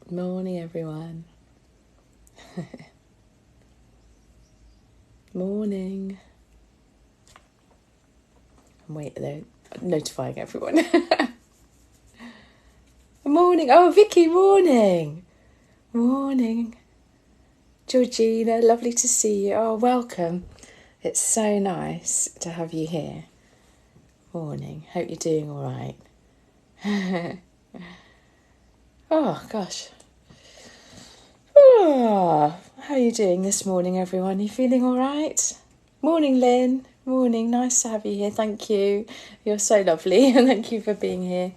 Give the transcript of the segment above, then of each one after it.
Morning, everyone. Morning. Wait, they're notifying everyone. Morning. Oh, Vicky, morning. Morning. Georgina, lovely to see you. Oh, welcome. It's so nice to have you here. Morning. Hope you're doing all right. Oh, gosh. Oh, how are you doing this morning, everyone? You feeling all right? Morning, Lynn. Morning. Nice to have you here. Thank you. You're so lovely. And thank you for being here,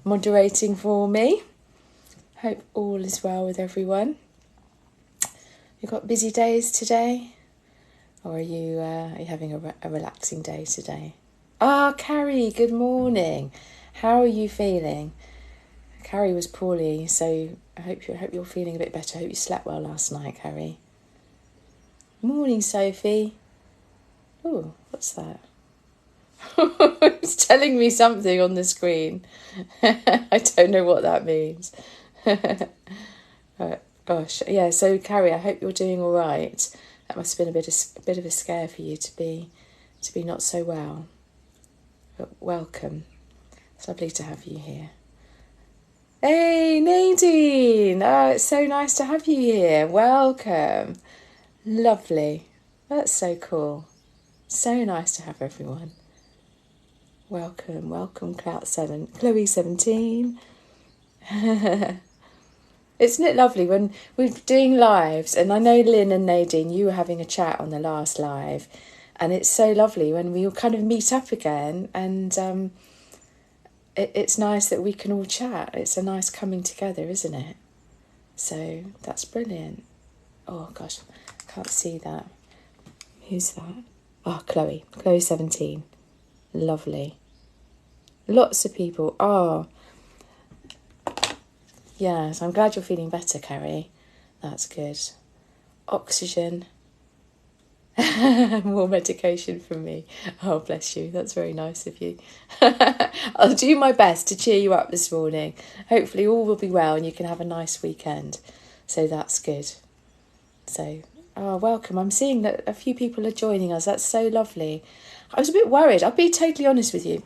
moderating for me. Hope all is well with everyone. You've got busy days today? Or are you having a relaxing day today? Ah, Carrie, good morning. How are you feeling? Carrie was poorly, so I hope you're feeling a bit better. I hope you slept well last night, Carrie. Morning, Sophie. Oh, what's that? It's telling me something on the screen. I don't know what that means. Gosh, yeah. So Carrie, I hope you're doing all right. That must have been a bit of a scare for you to be not so well. But welcome. It's lovely to have you here. Hey, Nadine. Oh, it's so nice to have you here. Welcome. Lovely. That's so cool. So nice to have everyone. Welcome, Chloe 17. Isn't it lovely when we're doing lives? And I know Lynn and Nadine, you were having a chat on the last live, and it's so lovely when we all kind of meet up again, and it's nice that we can all chat. It's a nice coming together, isn't it? So that's brilliant. Oh gosh, I can't see that. Who's that? Oh, Chloe 17. Lovely. Lots of people. Oh, yes, I'm glad you're feeling better, Carrie. That's good. Oxygen. More medication from me. Oh, bless you. That's very nice of you. I'll do my best to cheer you up this morning. Hopefully all will be well and you can have a nice weekend. So that's good. So, welcome. I'm seeing that a few people are joining us. That's so lovely. I was a bit worried. I'll be totally honest with you.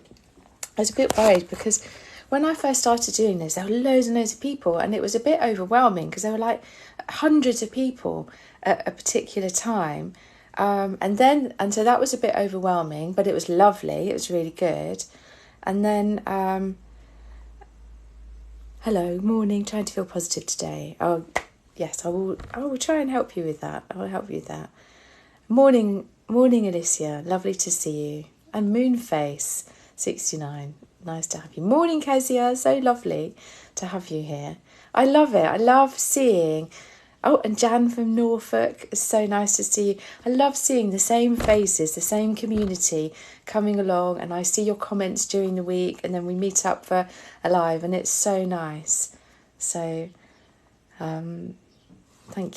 I was a bit worried because when I first started doing this, there were loads and loads of people, and it was a bit overwhelming because there were like hundreds of people at a particular time. And so that was a bit overwhelming, but it was lovely. It was really good. And then, hello, morning, trying to feel positive today. Oh, yes, I will try and help you with that. I will help you with that. Morning, Alicia. Lovely to see you. And Moonface 69. Nice to have you. Morning, Kezia. So lovely to have you here. I love it. I love seeing. Oh, and Jan from Norfolk. It's so nice to see you. I love seeing the same faces, the same community coming along, and I see your comments during the week, and then we meet up for a live, and it's so nice. So, thank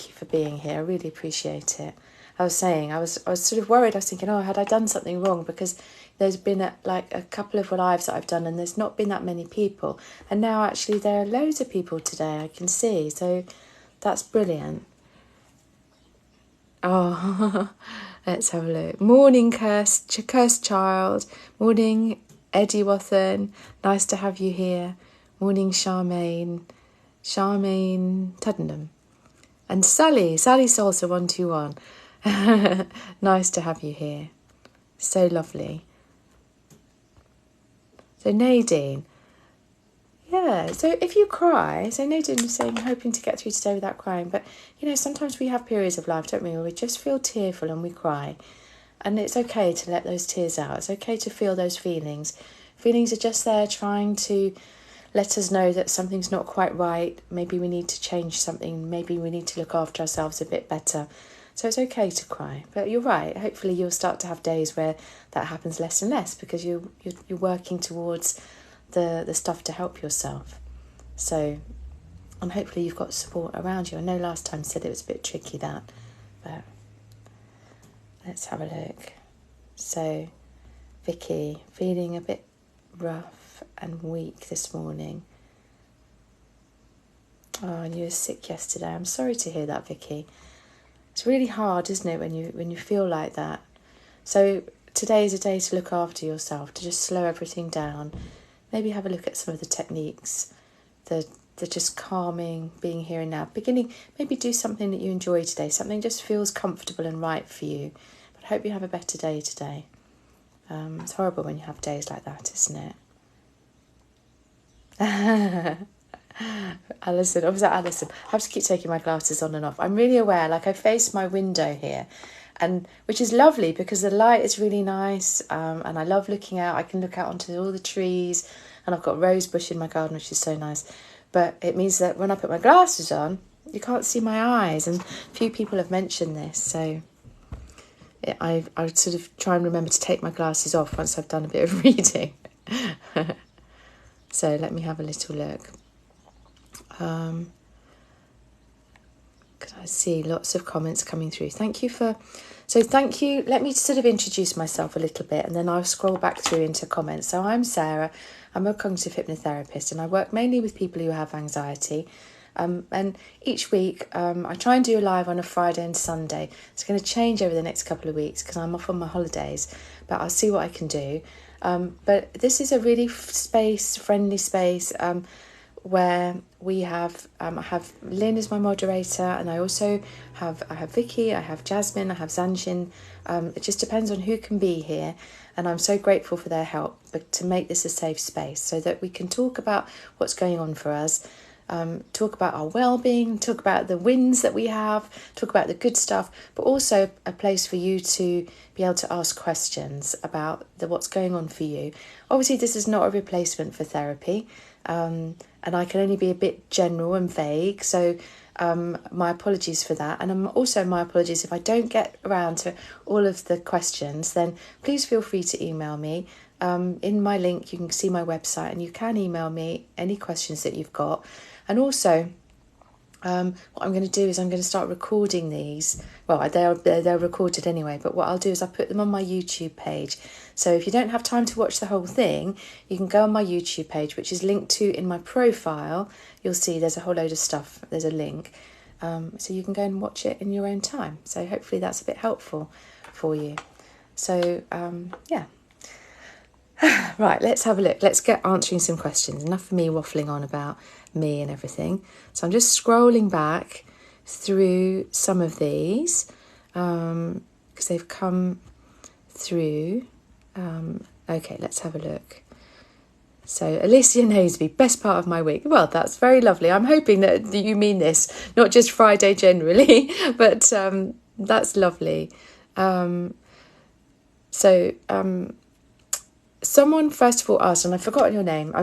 you for being here. I really appreciate it. I was saying, I was sort of worried. I was thinking, had I done something wrong? Because there's been a couple of lives that I've done and there's not been that many people. And now actually there are loads of people today, I can see. So that's brilliant. Oh, let's have a look. Morning, Cursed Child. Morning, Eddie Wathen. Nice to have you here. Morning, Charmaine Tuddenham. And Sally Salsa 121. Nice to have you here. So lovely. So Nadine. Yeah, so if you cry, so Nadine was saying, hoping to get through today without crying. But, sometimes we have periods of life, don't we, where we just feel tearful and we cry. And it's okay to let those tears out. It's okay to feel those feelings. Feelings are just there trying to let us know that something's not quite right. Maybe we need to change something. Maybe we need to look after ourselves a bit better. So it's okay to cry. But you're right. Hopefully you'll start to have days where that happens less and less because you're working towards the stuff to help yourself. So, and hopefully you've got support around you. I know last time I said it was a bit tricky that, but let's have a look. So, Vicky, feeling a bit rough and weak this morning. Oh, and you were sick yesterday. I'm sorry to hear that, Vicky. It's really hard, isn't it, when you feel like that? So today is a day to look after yourself, to just slow everything down. Maybe have a look at some of the techniques, the just calming, being here and now. Maybe do something that you enjoy today, something just feels comfortable and right for you. But I hope you have a better day today. It's horrible when you have days like that, isn't it? Alison, was that Alison? I have to keep taking my glasses on and off. I'm really aware, like I face my window here, and which is lovely because the light is really nice, and I love looking out. I can look out onto all the trees, and I've got a rose bush in my garden, which is so nice. But it means that when I put my glasses on, you can't see my eyes, and few people have mentioned this, so I sort of try and remember to take my glasses off once I've done a bit of reading. So let me have a little look. Can I see lots of comments coming through? Thank you. Let me sort of introduce myself a little bit and then I'll scroll back through into comments. So I'm Sarah, I'm a cognitive hypnotherapist and I work mainly with people who have anxiety. And each week I try and do a live on a Friday and Sunday. It's going to change over the next couple of weeks because I'm off on my holidays, but I'll see what I can do. But this is a really friendly space where we have I have Lynn as my moderator, and I also have Vicky, I have Jasmine, I have Zanshin. It just depends on who can be here, and I'm so grateful for their help, but to make this a safe space so that we can talk about what's going on for us, talk about our well-being, talk about the wins that we have, talk about the good stuff, but also a place for you to be able to ask questions about what's going on for you. Obviously, this is not a replacement for therapy. And I can only be a bit general and vague, so my apologies for that. And also my apologies if I don't get around to all of the questions, then please feel free to email me. In my link, you can see my website and you can email me any questions that you've got. And also, what I'm going to do is I'm going to start recording these. Well, they're recorded anyway, but what I'll do is I'll put them on my YouTube page. So if you don't have time to watch the whole thing, you can go on my YouTube page, which is linked to in my profile. You'll see there's a whole load of stuff. There's a link. So you can go and watch it in your own time. So hopefully that's a bit helpful for you. So, yeah. Right, let's have a look. Let's get answering some questions. Enough of me waffling on about me and everything. So I'm just scrolling back through some of these because they've come through. Okay, let's have a look. So Alicia Naseby, best part of my week. Well, that's very lovely. I'm hoping that you mean this, not just Friday generally, but that's lovely. Someone first of all asked, and I've forgotten your name.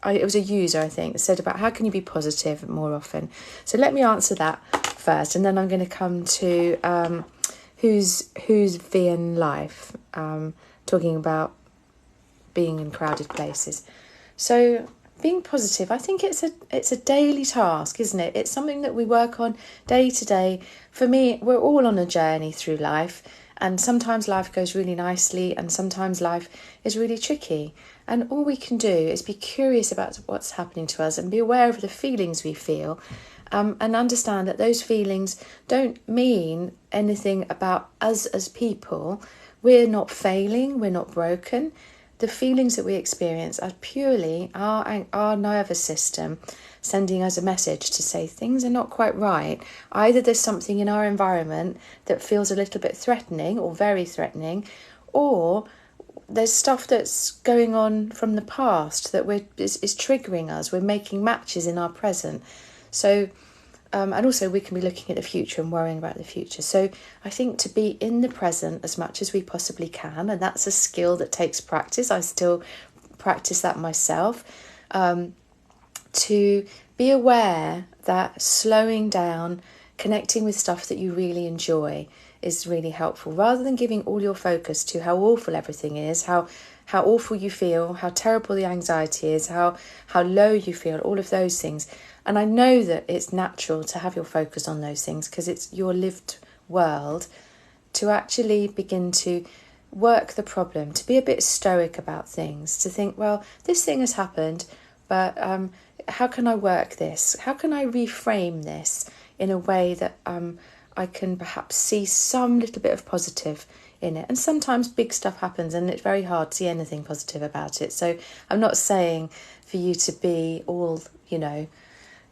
It was a user, I think, that said about how can you be positive more often. So let me answer that first, and then I'm going to come to who's VN Life, talking about being in crowded places. So being positive, I think it's a daily task, isn't it? It's something that we work on day to day. For me, we're all on a journey through life. And sometimes life goes really nicely and sometimes life is really tricky. And all we can do is be curious about what's happening to us and be aware of the feelings we feel, and understand that those feelings don't mean anything about us as people. We're not failing, we're not broken. The feelings that we experience are purely our nervous system sending us a message to say things are not quite right. Either there's something in our environment that feels a little bit threatening or very threatening, or there's stuff that's going on from the past that is triggering us. We're making matches in our present. So, and also we can be looking at the future and worrying about the future. So I think to be in the present as much as we possibly can, and that's a skill that takes practice. I still practice that myself. To be aware that slowing down, connecting with stuff that you really enjoy is really helpful, rather than giving all your focus to how awful everything is, how awful you feel, how terrible the anxiety is, how low you feel, all of those things. And I know that it's natural to have your focus on those things because it's your lived world. To actually begin to work the problem, to be a bit stoic about things, to think, well, this thing has happened. But how can I work this? How can I reframe this in a way that I can perhaps see some little bit of positive in it? And sometimes big stuff happens and it's very hard to see anything positive about it. So I'm not saying for you to be all,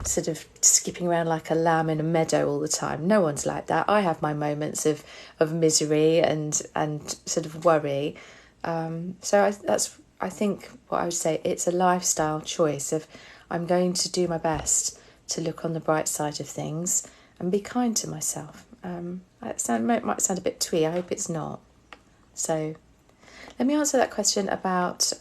sort of skipping around like a lamb in a meadow all the time. No one's like that. I have my moments of misery and sort of worry. So I think what I would say, it's a lifestyle choice of I'm going to do my best to look on the bright side of things and be kind to myself. It might sound a bit twee. I hope it's not. So let me answer that question about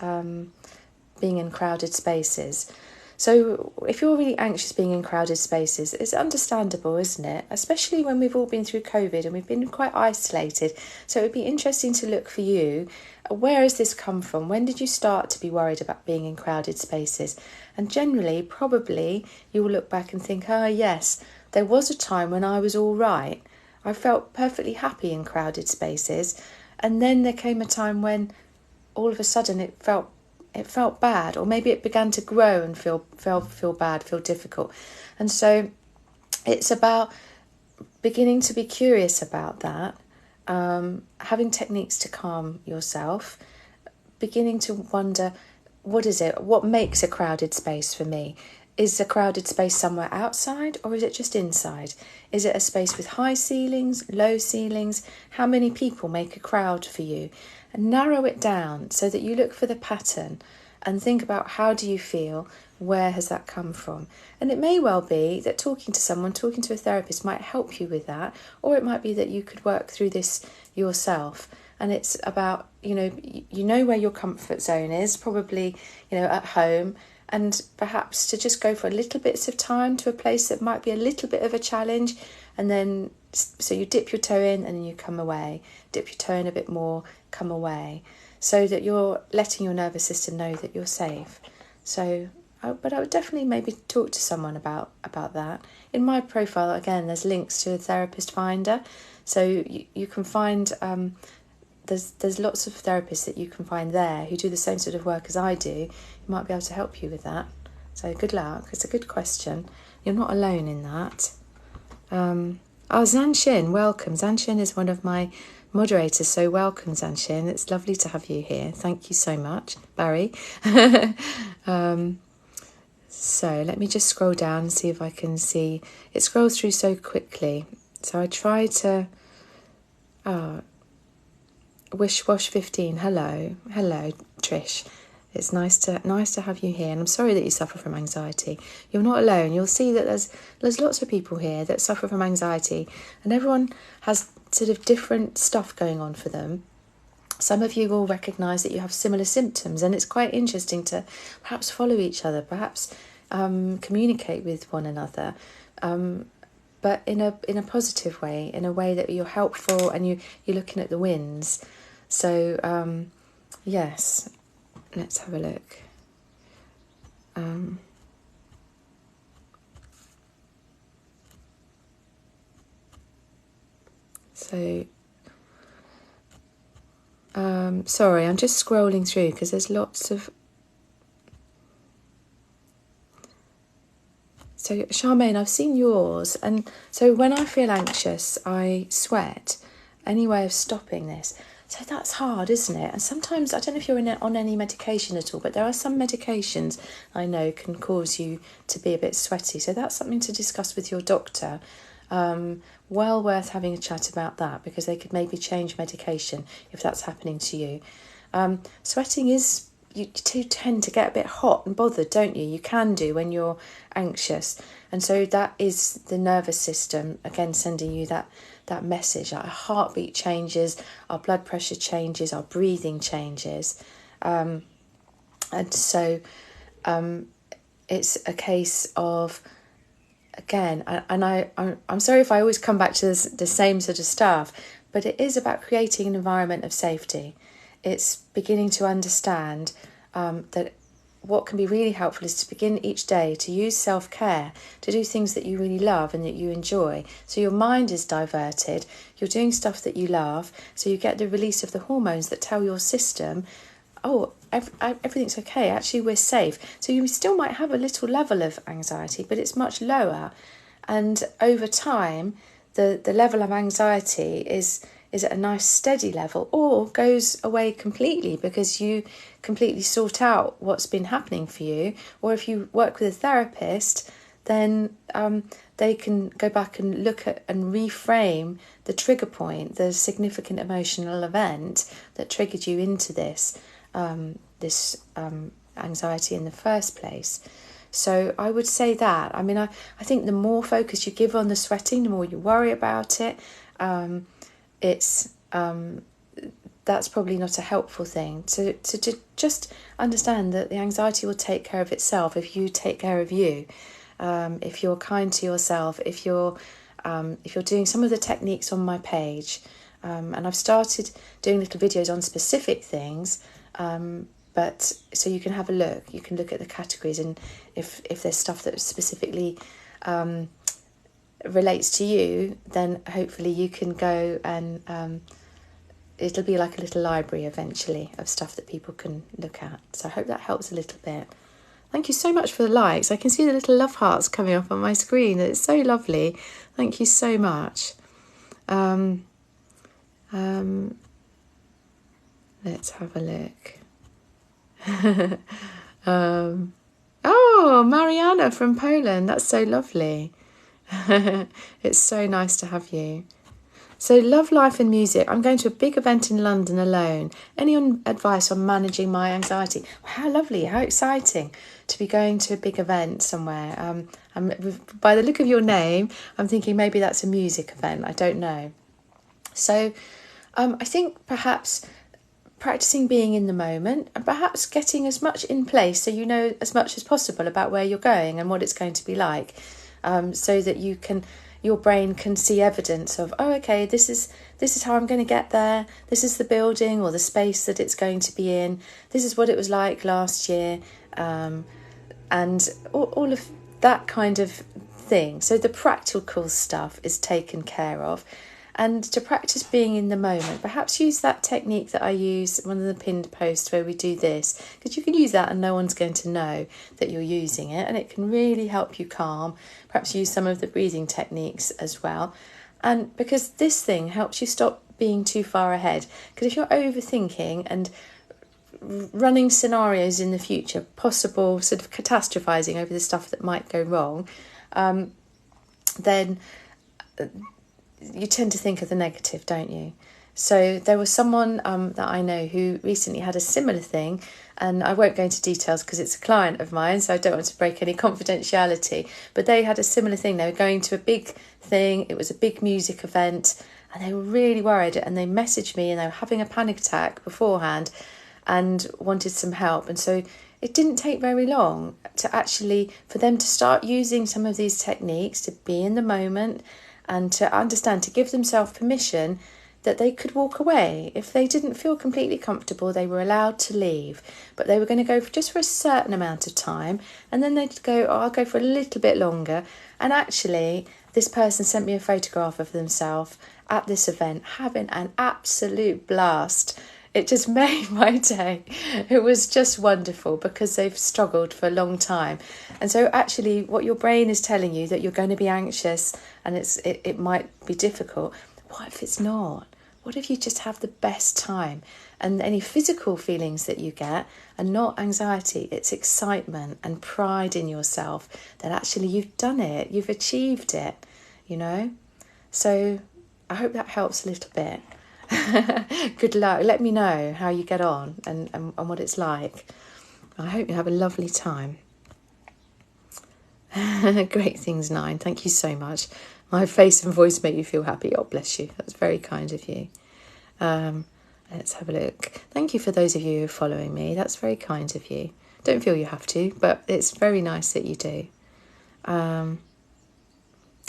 being in crowded spaces. So if you're really anxious being in crowded spaces, it's understandable, isn't it? Especially when we've all been through COVID and we've been quite isolated. So it would be interesting to look for you. Where has this come from? When did you start to be worried about being in crowded spaces? And generally, probably, you will look back and think, yes, there was a time when I was all right. I felt perfectly happy in crowded spaces. And then there came a time when all of a sudden it felt bad, or maybe it began to grow and feel bad, feel difficult. And so it's about beginning to be curious about that, having techniques to calm yourself, beginning to wonder, what is it? What makes a crowded space for me? Is a crowded space somewhere outside, or is it just inside? Is it a space with high ceilings, low ceilings? How many people make a crowd for you? And narrow it down so that you look for the pattern and think about, how do you feel? Where has that come from? And it may well be that talking to a therapist might help you with that, or it might be that you could work through this yourself. And it's about, you know where your comfort zone is, probably, at home, and perhaps to just go for little bits of time to a place that might be a little bit of a challenge, and then so you dip your toe in and then you come away, dip your toe in a bit more, come away, so that you're letting your nervous system know that you're safe. So, but I would definitely maybe talk to someone about that. In my profile, again, there's links to a therapist finder, so you can find there's lots of therapists that you can find there who do the same sort of work as I do. Who might be able to help you with that. So good luck. It's a good question. You're not alone in that. Zanshin, welcome. Zanshin is one of my moderators, so welcome, Zanshin. It's lovely to have you here. Thank you so much, Barry. So let me just scroll down and see if I can see. It scrolls through so quickly. So I try to... Wishwash15, hello, Trish. It's nice to have you here, and I'm sorry that you suffer from anxiety. You're not alone. You'll see that there's lots of people here that suffer from anxiety, and everyone has sort of different stuff going on for them. Some of you will recognise that you have similar symptoms, and it's quite interesting to perhaps follow each other, perhaps communicate with one another, but in a positive way, in a way that you're helpful and you're looking at the wins. So, yes, let's have a look. Sorry, I'm just scrolling through because there's lots of... So, Charmaine, I've seen yours. And so when I feel anxious, I sweat. Any way of stopping this? So that's hard, isn't it? And sometimes, I don't know if you're on any medication at all, but there are some medications I know can cause you to be a bit sweaty. So that's something to discuss with your doctor. Well worth having a chat about that, because they could maybe change medication if that's happening to you. Sweating is... You do tend to get a bit hot and bothered, don't you? You can do when you're anxious. And so that is the nervous system, again, sending you that message. Our heartbeat changes, our blood pressure changes, our breathing changes. And so it's a case of, again, and I'm sorry if I always come back to the same sort of stuff, but it is about creating an environment of safety. It's beginning to understand that what can be really helpful is to begin each day to use self-care, to do things that you really love and that you enjoy. So your mind is diverted, you're doing stuff that you love, so you get the release of the hormones that tell your system, oh, everything's okay. Actually, we're safe. So you still might have a little level of anxiety, but it's much lower. And over time, the level of anxiety is at a nice steady level, or goes away completely because you completely sort out what's been happening for you. Or if you work with a therapist, then they can go back and look at and reframe the trigger point, the significant emotional event that triggered you into this anxiety in the first place. So I would say that. I mean, I think the more focus you give on the sweating, the more you worry about it. That's probably not a helpful thing. To just understand that the anxiety will take care of itself if you take care of you. If you're kind to yourself, if you're doing some of the techniques on my page, and I've started doing little videos on specific things, but so you can have a look. You can look at the categories, and if there's stuff that specifically relates to you, then hopefully you can go and it'll be like a little library eventually of stuff that people can look at. So I hope that helps a little bit. Thank you so much for the likes. I can see the little love hearts coming up on my screen. It's so lovely. Thank you so much. Let's have a look. Oh, Mariana from Poland. That's so lovely. It's so nice to have you. So love, life and music. I'm going to a big event in London alone. Any advice on managing my anxiety? How lovely, how exciting to be going to a big event somewhere. By the look of your name, I'm thinking maybe that's a music event. I don't know. So I think perhaps practicing being in the moment, and perhaps getting as much in place so you know as much as possible about where you're going and what it's going to be like, so that your brain can see evidence of, oh, okay, this is how I'm going to get there. This is the building or the space that it's going to be in. This is what it was like last year, and all of that kind of thing. So the practical stuff is taken care of. And to practice being in the moment, perhaps use that technique that I use, one of the pinned posts where we do this, because you can use that and no one's going to know that you're using it, and it can really help you calm. Perhaps use some of the breathing techniques as well. And because this thing helps you stop being too far ahead, because if you're overthinking and running scenarios in the future, possible sort of catastrophizing over the stuff that might go wrong, then you tend to think of the negative, don't you? So there was someone that I know who recently had a similar thing, and I won't go into details because it's a client of mine, so I don't want to break any confidentiality, but they had a similar thing. They were going to a big thing, it was a big music event, and they were really worried, and they messaged me and they were having a panic attack beforehand and wanted some help. And so it didn't take very long for them to start using some of these techniques to be in the moment and to understand, to give themselves permission that they could walk away. If they didn't feel completely comfortable, they were allowed to leave, but they were going to go for a certain amount of time, and then they'd go, oh, I'll go for a little bit longer. And actually, this person sent me a photograph of themselves at this event having an absolute blast. It just made my day. It was just wonderful because they've struggled for a long time. And so actually what your brain is telling you, that you're going to be anxious and it might be difficult. What if it's not? What if you just have the best time? And any physical feelings that you get are not anxiety, it's excitement and pride in yourself that actually you've done it, you've achieved it, you know? So I hope that helps a little bit. Good luck. Let me know how you get on and what it's like. I hope you have a lovely time. Great things, 9. Thank you so much. My face and voice make you feel happy. Oh, bless you. That's very kind of you. Let's have a look. Thank you for those of you who are following me. That's very kind of you. Don't feel you have to, but it's very nice that you do.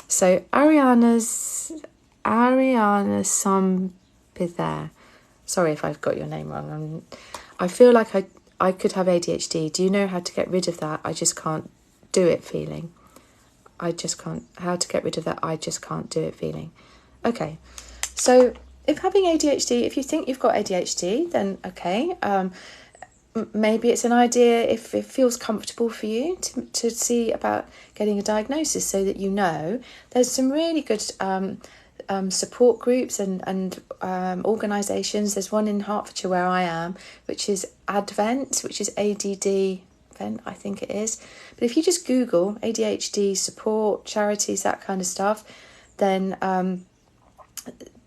So Ariana Sampither. Sorry if I've got your name wrong. I feel like I could have ADHD. Do you know how to get rid of that? I just can't do it feeling. I just can't. How to get rid of that? I just can't do it feeling. Okay. So if having ADHD, if you think you've got ADHD, then okay. maybe it's an idea, if it feels comfortable for you, to see about getting a diagnosis, so that you know. There's some really good support groups and organisations. There's one in Hertfordshire where I am, which is Advent, which is ADD Vent, I think it is. But if you just Google ADHD support, charities, that kind of stuff, then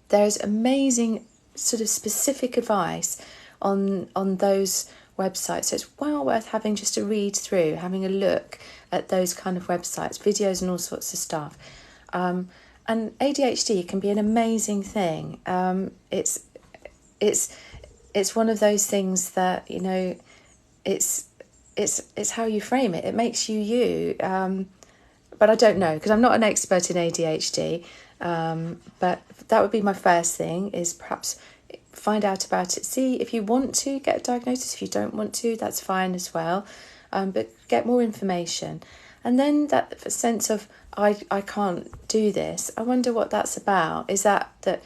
there's amazing sort of specific advice on those websites. So it's well worth having just a read through, having a look at those kind of websites, videos and all sorts of stuff. And ADHD can be an amazing thing. It's one of those things that, you know, it's how you frame it. It makes you you. But I don't know, because I'm not an expert in ADHD. But that would be my first thing, is perhaps find out about it. See if you want to get a diagnosis. If you don't want to, that's fine as well. But get more information. And then that sense of, I can't do this. I wonder what that's about. Is that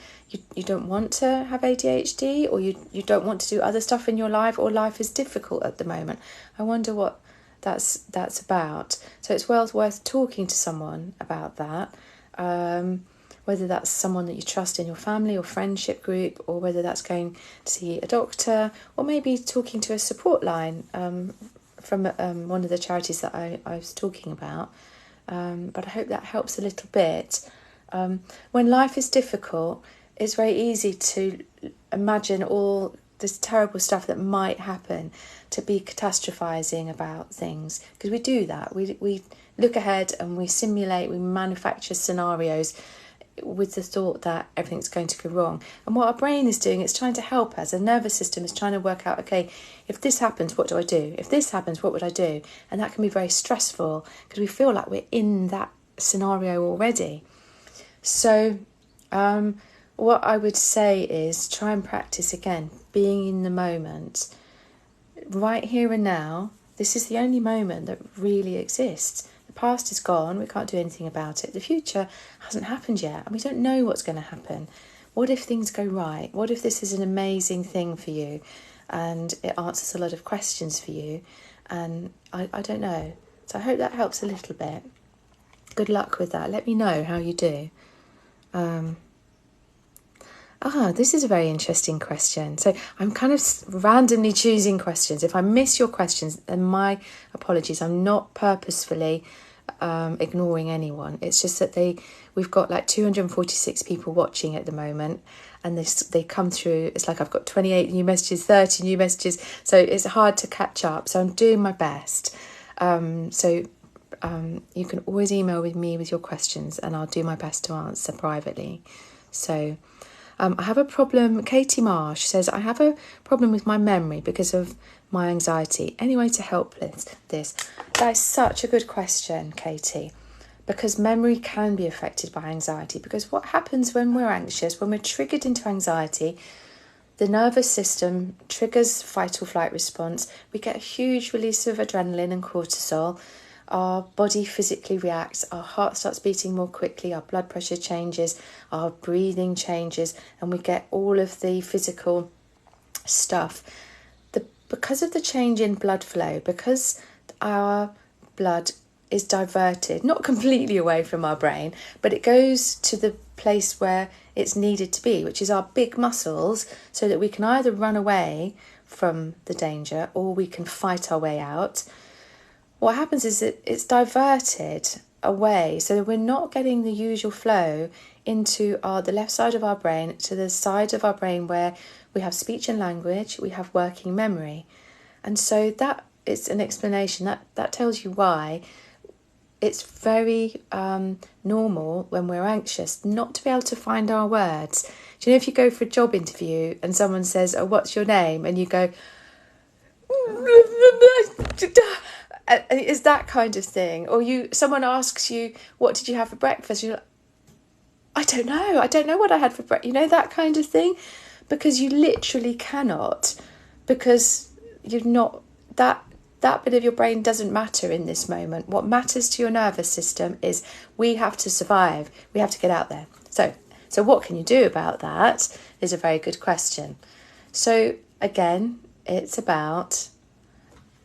you don't want to have ADHD, or you don't want to do other stuff in your life, or life is difficult at the moment? I wonder what that's about. So it's well worth talking to someone about that. Whether that's someone that you trust in your family or friendship group, or whether that's going to see a doctor, or maybe talking to a support line from one of the charities that I was talking about. But I hope that helps a little bit. When life is difficult, it's very easy to imagine all this terrible stuff that might happen, to be catastrophizing about things, because we do that. We look ahead and we simulate, we manufacture scenarios with the thought that everything's going to go wrong. And what our brain is doing, it's trying to help us. The nervous system is trying to work out, okay, if this happens, what do I do? If this happens, what would I do? And that can be very stressful, because we feel like we're in that scenario already. So what I would say is, try and practice again, being in the moment. Right here and now, this is the only moment that really exists. The past is gone, we can't do anything about it. The future hasn't happened yet, and we don't know what's going to happen. What if things go right? What if this is an amazing thing for you, and it answers a lot of questions for you? And I don't know. So I hope that helps a little bit. Good luck with that. Let me know how you do. This is a very interesting question. So I'm kind of randomly choosing questions. If I miss your questions, then my apologies. I'm not purposefully ignoring anyone. It's just that we've got like 246 people watching at the moment, and they come through. It's like I've got 28 new messages, 30 new messages. So it's hard to catch up. So I'm doing my best. You can always email with me with your questions, and I'll do my best to answer privately. So I have a problem. Katie Marsh says, I have a problem with my memory because of my anxiety. Any way to help with this? That is such a good question, Katie, because memory can be affected by anxiety. Because what happens when we're anxious, when we're triggered into anxiety, the nervous system triggers fight or flight response. We get a huge release of adrenaline and cortisol. Our body physically reacts, our heart starts beating more quickly, our blood pressure changes, our breathing changes, and we get all of the physical stuff. Because of the change in blood flow, because our blood is diverted, not completely away from our brain, but it goes to the place where it's needed to be, which is our big muscles, so that we can either run away from the danger or we can fight our way out. What happens is that it's diverted away, so that we're not getting the usual flow into the left side of our brain, to the side of our brain where we have speech and language, we have working memory. And so that is an explanation. That tells you why it's very normal when we're anxious not to be able to find our words. Do you know, if you go for a job interview and someone says, oh, what's your name? And you go... It's that kind of thing. Or someone asks you, what did you have for breakfast? You're like, I don't know what I had for breakfast. You know, that kind of thing. Because you literally cannot. Because you're not... That bit of your brain doesn't matter in this moment. What matters to your nervous system is we have to survive. We have to get out there. So what can you do about that is a very good question. So again, it's about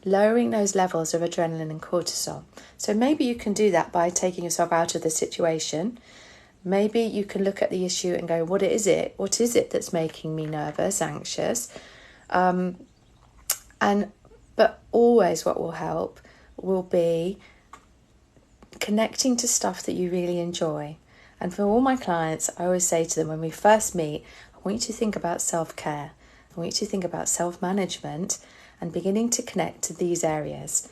lowering those levels of adrenaline and cortisol. So maybe you can do that by taking yourself out of the situation. Maybe you can look at the issue and go, what is it? What is it that's making me nervous, anxious? But always what will help will be connecting to stuff that you really enjoy. And for all my clients, I always say to them when we first meet, I want you to think about self-care. I want you to think about self-management and beginning to connect to these areas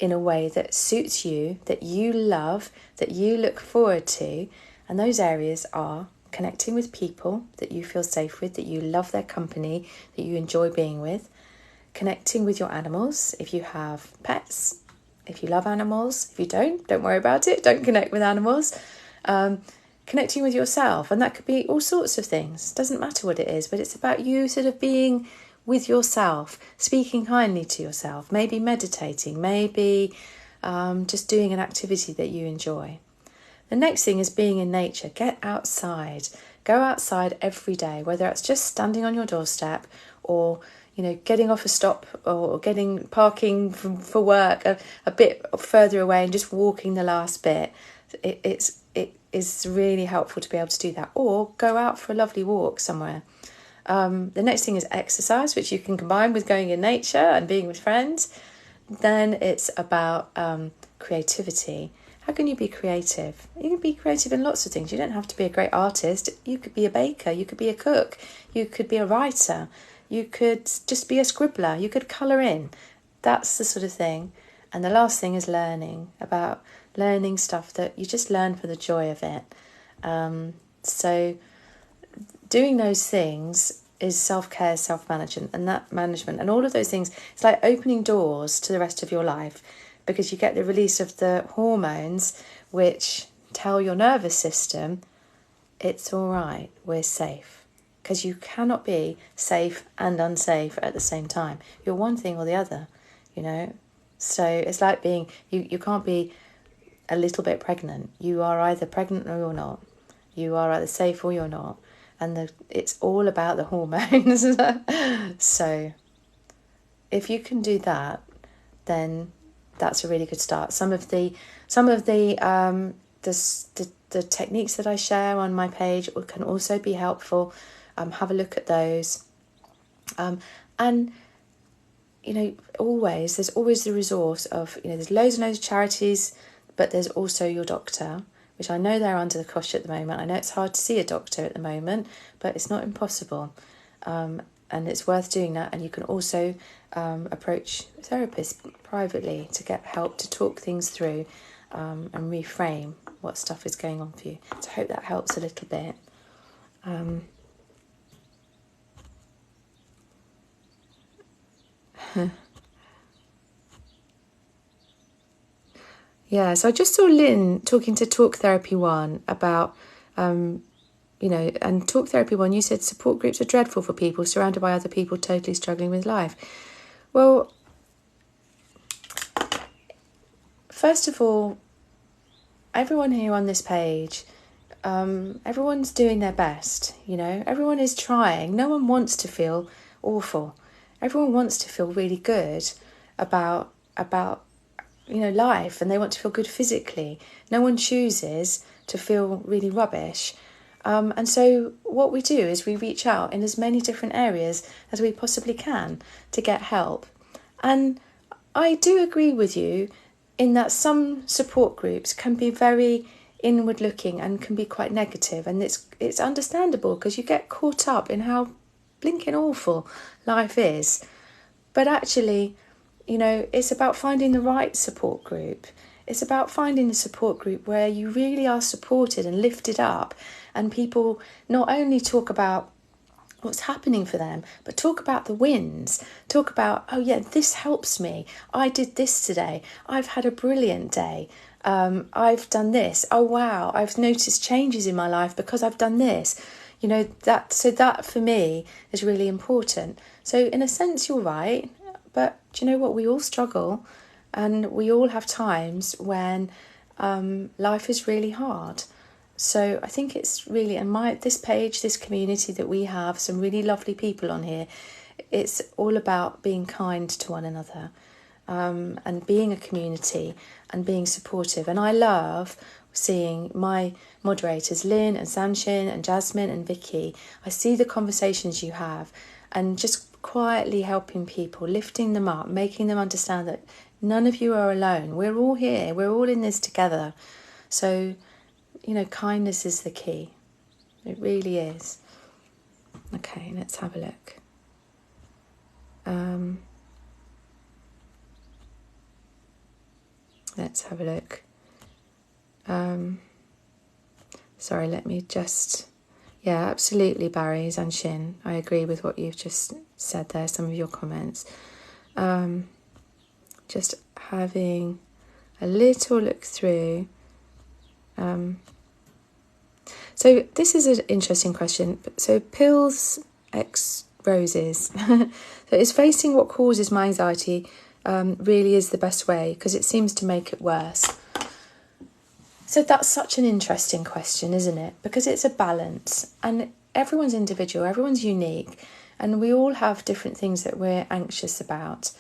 in a way that suits you, that you love, that you look forward to. And those areas are connecting with people that you feel safe with, that you love their company, that you enjoy being with. Connecting with your animals, if you have pets, if you love animals. If you don't worry about it. Don't connect with animals. Connecting with yourself, and that could be all sorts of things. Doesn't matter what it is, but it's about you sort of being with yourself, speaking kindly to yourself, maybe meditating, maybe just doing an activity that you enjoy. The next thing is being in nature. Get outside. Go outside every day, whether it's just standing on your doorstep or getting off a stop or getting parking for work a bit further away and just walking the last bit. It is really helpful to be able to do that. Or go out for a lovely walk somewhere. The next thing is exercise, which you can combine with going in nature and being with friends. Then it's about creativity. How can you be creative? You can be creative in lots of things. You don't have to be a great artist. You could be a baker. You could be a cook. You could be a writer. You could just be a scribbler. You could colour in. That's the sort of thing. And the last thing is about learning stuff that you just learn for the joy of it. So doing those things is self-care, self-management, and that management. And all of those things, it's like opening doors to the rest of your life, because you get the release of the hormones which tell your nervous system, it's all right, we're safe. Because you cannot be safe and unsafe at the same time. You're one thing or the other, So it's like being, you can't be a little bit pregnant. You are either pregnant or you're not. You are either safe or you're not. And it's all about the hormones. So if you can do that, then that's a really good start. Some of the techniques that I share on my page can also be helpful. Have a look at those. And there's always the resource of, there's loads and loads of charities, but there's also your doctor, which I know they're under the cosh at the moment. I know it's hard to see a doctor at the moment, but it's not impossible. And it's worth doing that. And you can also approach therapists privately to get help to talk things through and reframe what stuff is going on for you. So I hope that helps a little bit. Yeah, so I just saw Lynn talking to Talk Therapy One about, and Talk Therapy One, you said support groups are dreadful for people surrounded by other people totally struggling with life. Well, first of all, everyone here on this page, everyone's doing their best, everyone is trying. No one wants to feel awful. Everyone wants to feel really good about life, and they want to feel good physically. No one chooses to feel really rubbish. And so what we do is we reach out in as many different areas as we possibly can to get help. And I do agree with you in that some support groups can be very inward looking and can be quite negative, and it's understandable because you get caught up in how blinking awful life is. But actually, it's about finding the right support group. It's about finding the support group where you really are supported and lifted up, and people not only talk about what's happening for them, but talk about the wins. Talk about, oh yeah, this helps me. I did this today. I've had a brilliant day. I've done this. Oh wow, I've noticed changes in my life because I've done this. That for me is really important. So in a sense, you're right. But do you know what? We all struggle, and we all have times when life is really hard. So I think it's really, and this page, this community that we have, some really lovely people on here, it's all about being kind to one another. and being a community and being supportive. And I love seeing my moderators, Lynn and Sanshin and Jasmine and Vicky. I see the conversations you have and just quietly helping people, lifting them up, making them understand that none of you are alone. We're all here. We're all in this together. So, kindness is the key. It really is. Okay, let's have a look. Let's have a look. Sorry, let me just... Yeah, absolutely, Barry Zanshin. I agree with what you've just said there, some of your comments. Just having a little look through. So this is an interesting question. So Pills X Roses. So is facing what causes my anxiety really is the best way, because it seems to make it worse? So that's such an interesting question, isn't it? Because it's a balance, and everyone's individual, everyone's unique, and we all have different things that we're anxious about.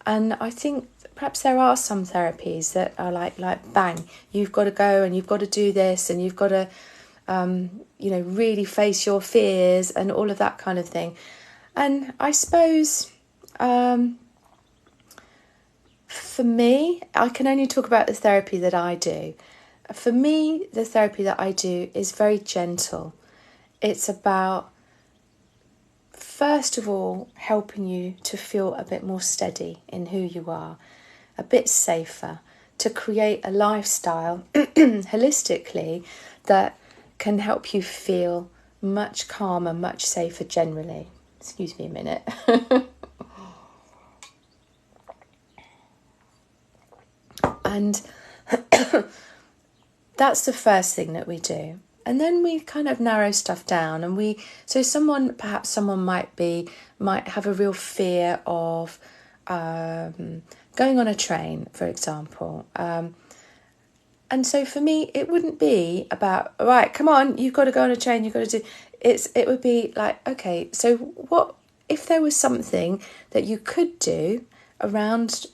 And I think perhaps there are some therapies that are like bang, you've got to go and you've got to do this and you've got to, really face your fears and all of that kind of thing. And I suppose for me, I can only talk about the therapy that I do. For me, the therapy that I do is very gentle. It's about, first of all, helping you to feel a bit more steady in who you are, a bit safer, to create a lifestyle holistically that can help you feel much calmer, much safer generally. Excuse me a minute. And that's the first thing that we do. And then we kind of narrow stuff down, and someone might have a real fear of going on a train, for example. And so for me, it wouldn't be about, right, come on, you've got to go on a train, you've got to do... It would be like, okay, so what if there was something that you could do around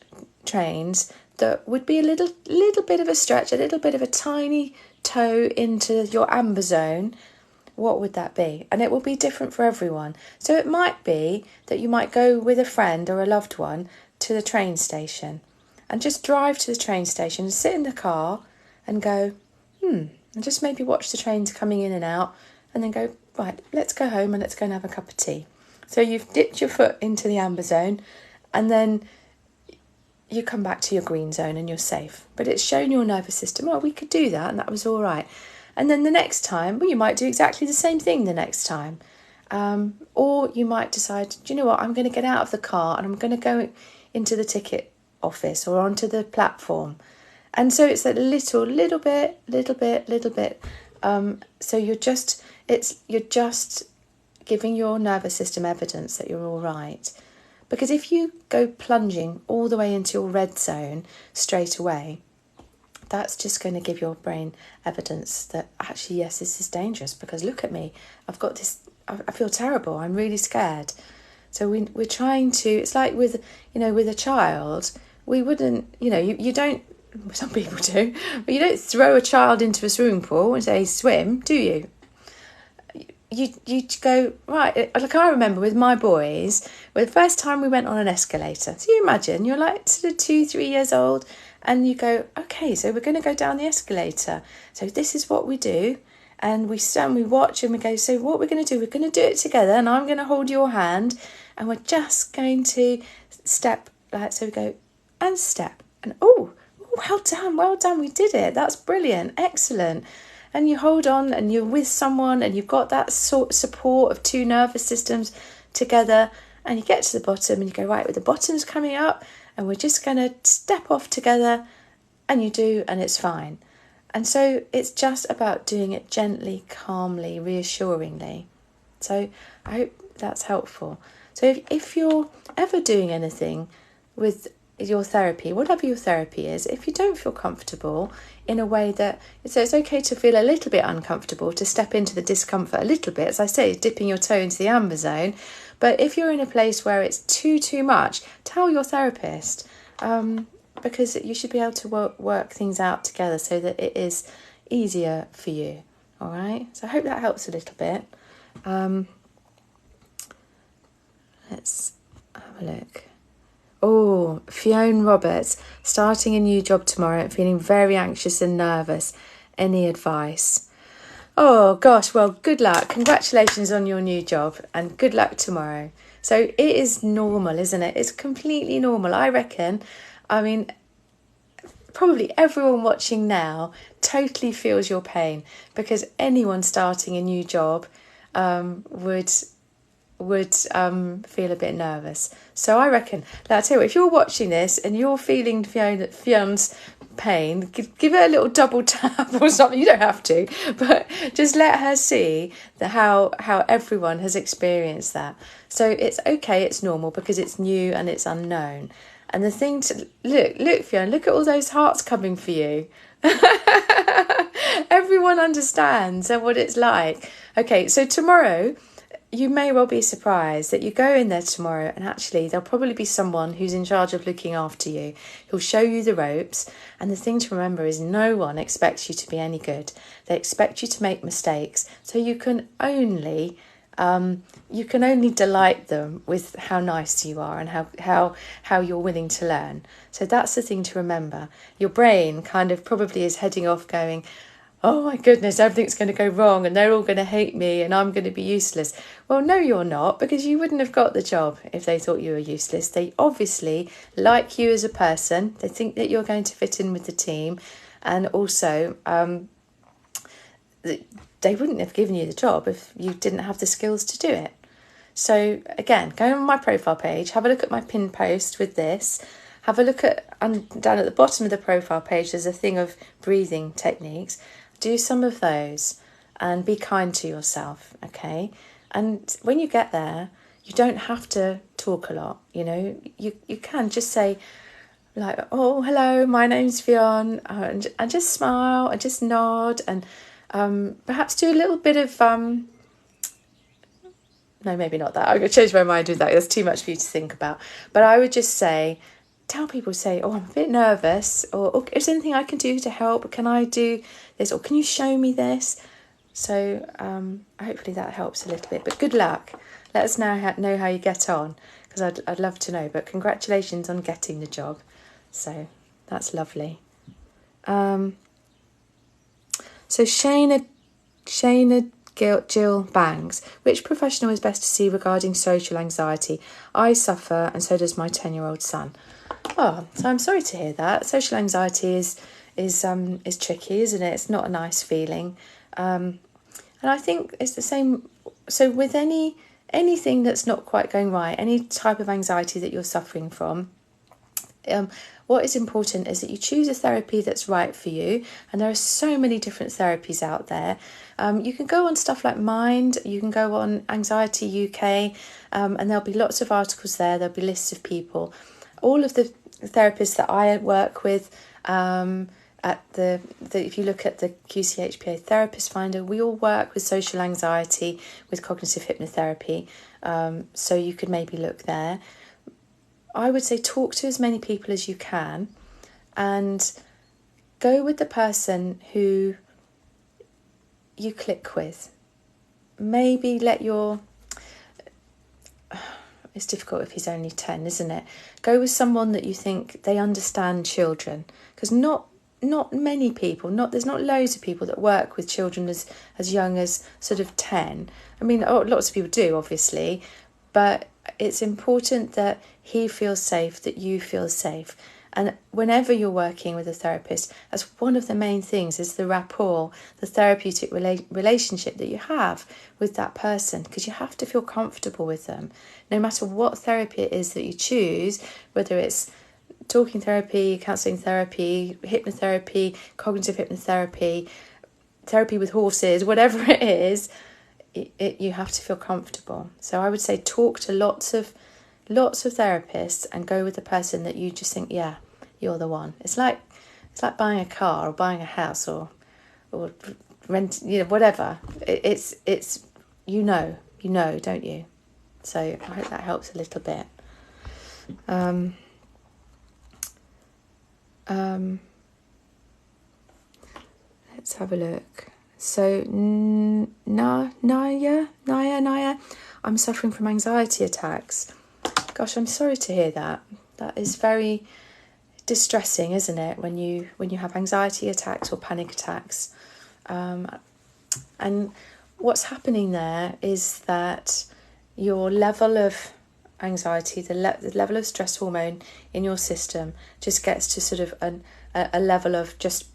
trains that would be a little bit of a stretch, a little bit of a tiny toe into your amber zone? What would that be? And it will be different for everyone. So it might be that you might go with a friend or a loved one to the train station and just drive to the train station and sit in the car and go, and just maybe watch the trains coming in and out, and then go, right, let's go home and let's go and have a cup of tea. So you've dipped your foot into the amber zone, and then you come back to your green zone and you're safe. But it's shown your nervous system, oh, we could do that, and that was all right. And then the next time, well, you might do exactly the same thing the next time. Or you might decide, do you know what, I'm going to get out of the car and I'm going to go into the ticket office or onto the platform. And so it's a little bit. So you're just giving your nervous system evidence that you're all right. Because if you go plunging all the way into your red zone straight away, that's just going to give your brain evidence that actually, yes, this is dangerous, because look at me, I've got this, I feel terrible, I'm really scared. So we're trying to, it's like with a child, we wouldn't, you don't, some people do, but you don't throw a child into a swimming pool and say, swim, do you? You go, right, like I remember with my boys, the first time we went on an escalator. So you imagine, you're like sort of 2-3 years old, and you go, okay, so we're going to go down the escalator. So this is what we do. And we stand, we watch, and we go, so what we're going to do, we're going to do it together, and I'm going to hold your hand, and we're just going to step, like, so we go, and step, and well done, we did it, that's brilliant, excellent. And you hold on, and you're with someone, and you've got that sort of support of two nervous systems together, and you get to the bottom, and you go, right, with the bottom's coming up, and we're just going to step off together, and you do, and it's fine. And so it's just about doing it gently, calmly, reassuringly. So I hope that's helpful. So if you're ever doing anything with your therapy, whatever your therapy is, if you don't feel comfortable in a way that, so it's okay to feel a little bit uncomfortable, to step into the discomfort a little bit, as I say, dipping your toe into the amber zone. But if you're in a place where it's too much, tell your therapist. because you should be able to work things out together so that it is easier for you. All right, so I hope that helps a little bit. Let's have a look. Oh, Fiona Roberts, starting a new job tomorrow and feeling very anxious and nervous. Any advice? Oh gosh, well, good luck. Congratulations on your new job and good luck tomorrow. So it is normal, isn't it? It's completely normal, I reckon. I mean, probably everyone watching now totally feels your pain, because anyone starting a new job would feel a bit nervous. So I reckon, now I tell you what, if you're watching this and you're feeling Fiona's pain, give her a little double tap or something. You don't have to, but just let her see how everyone has experienced that. So it's okay, it's normal, because it's new and it's unknown. And the thing to look, Fiona, look at all those hearts coming for you. Everyone understands what it's like. Okay, so tomorrow, you may well be surprised that you go in there tomorrow and actually there'll probably be someone who's in charge of looking after you, who'll show you the ropes. And the thing to remember is no one expects you to be any good. They expect you to make mistakes. So you can only delight them with how nice you are and how you're willing to learn. So that's the thing to remember. Your brain kind of probably is heading off going, oh my goodness, everything's going to go wrong and they're all going to hate me and I'm going to be useless. Well, no, you're not, because you wouldn't have got the job if they thought you were useless. They obviously like you as a person. They think that you're going to fit in with the team. And also, they wouldn't have given you the job if you didn't have the skills to do it. So again, go on my profile page, have a look at my pinned post with this. Have a look at, down at the bottom of the profile page, there's a thing of breathing techniques. Do some of those and be kind to yourself, okay? And when you get there, you don't have to talk a lot, you know. You can just say, like, oh, hello, my name's Fionn, and just smile and just nod and perhaps do a little bit of, no, maybe not that. I'm going to change my mind with that. There's too much for you to think about. But I would just say, tell people, say, oh, I'm a bit nervous, or oh, is there anything I can do to help? Can I do this? Or can you show me this? So hopefully that helps a little bit. But good luck. Let us know how you get on, because I'd love to know. But congratulations on getting the job. So that's lovely. So Shayna Jill Bangs, which professional is best to see regarding social anxiety? I suffer, and so does my 10-year-old son. Oh, so I'm sorry to hear that. Social anxiety is tricky, isn't it? It's not a nice feeling, and I think it's the same. So with anything that's not quite going right, any type of anxiety that you're suffering from, what is important is that you choose a therapy that's right for you. And there are so many different therapies out there. You can go on stuff like Mind, you can go on Anxiety UK, and there'll be lots of articles there. There'll be lists of people. All of the therapists that I work with, if you look at the QCHPA Therapist Finder, we all work with social anxiety with cognitive hypnotherapy. So you could maybe look there. I would say talk to as many people as you can and go with the person who you click with. Maybe it's difficult if he's only 10, isn't it? Go with someone that you think they understand children, because not many people, there's not loads of people that work with children as young as sort of 10. I mean, lots of people do, obviously, but it's important that he feels safe, that you feel safe. And whenever you're working with a therapist, as one of the main things is the rapport, the therapeutic relationship that you have with that person, because you have to feel comfortable with them. No matter what therapy it is that you choose, whether it's talking therapy, counselling therapy, hypnotherapy, cognitive hypnotherapy, therapy with horses, whatever it is, you have to feel comfortable. So I would say talk to lots of therapists and go with the person that you just think, yeah, you're the one. It's like buying a car or buying a house or rent, whatever. It's don't you? So I hope that helps a little bit. Let's have a look. So, Naya, I'm suffering from anxiety attacks. Gosh, I'm sorry to hear that. That is very distressing, isn't it, when you have anxiety attacks or panic attacks. And what's happening there is that your level of anxiety, the level of stress hormone in your system just gets to sort of a level of just...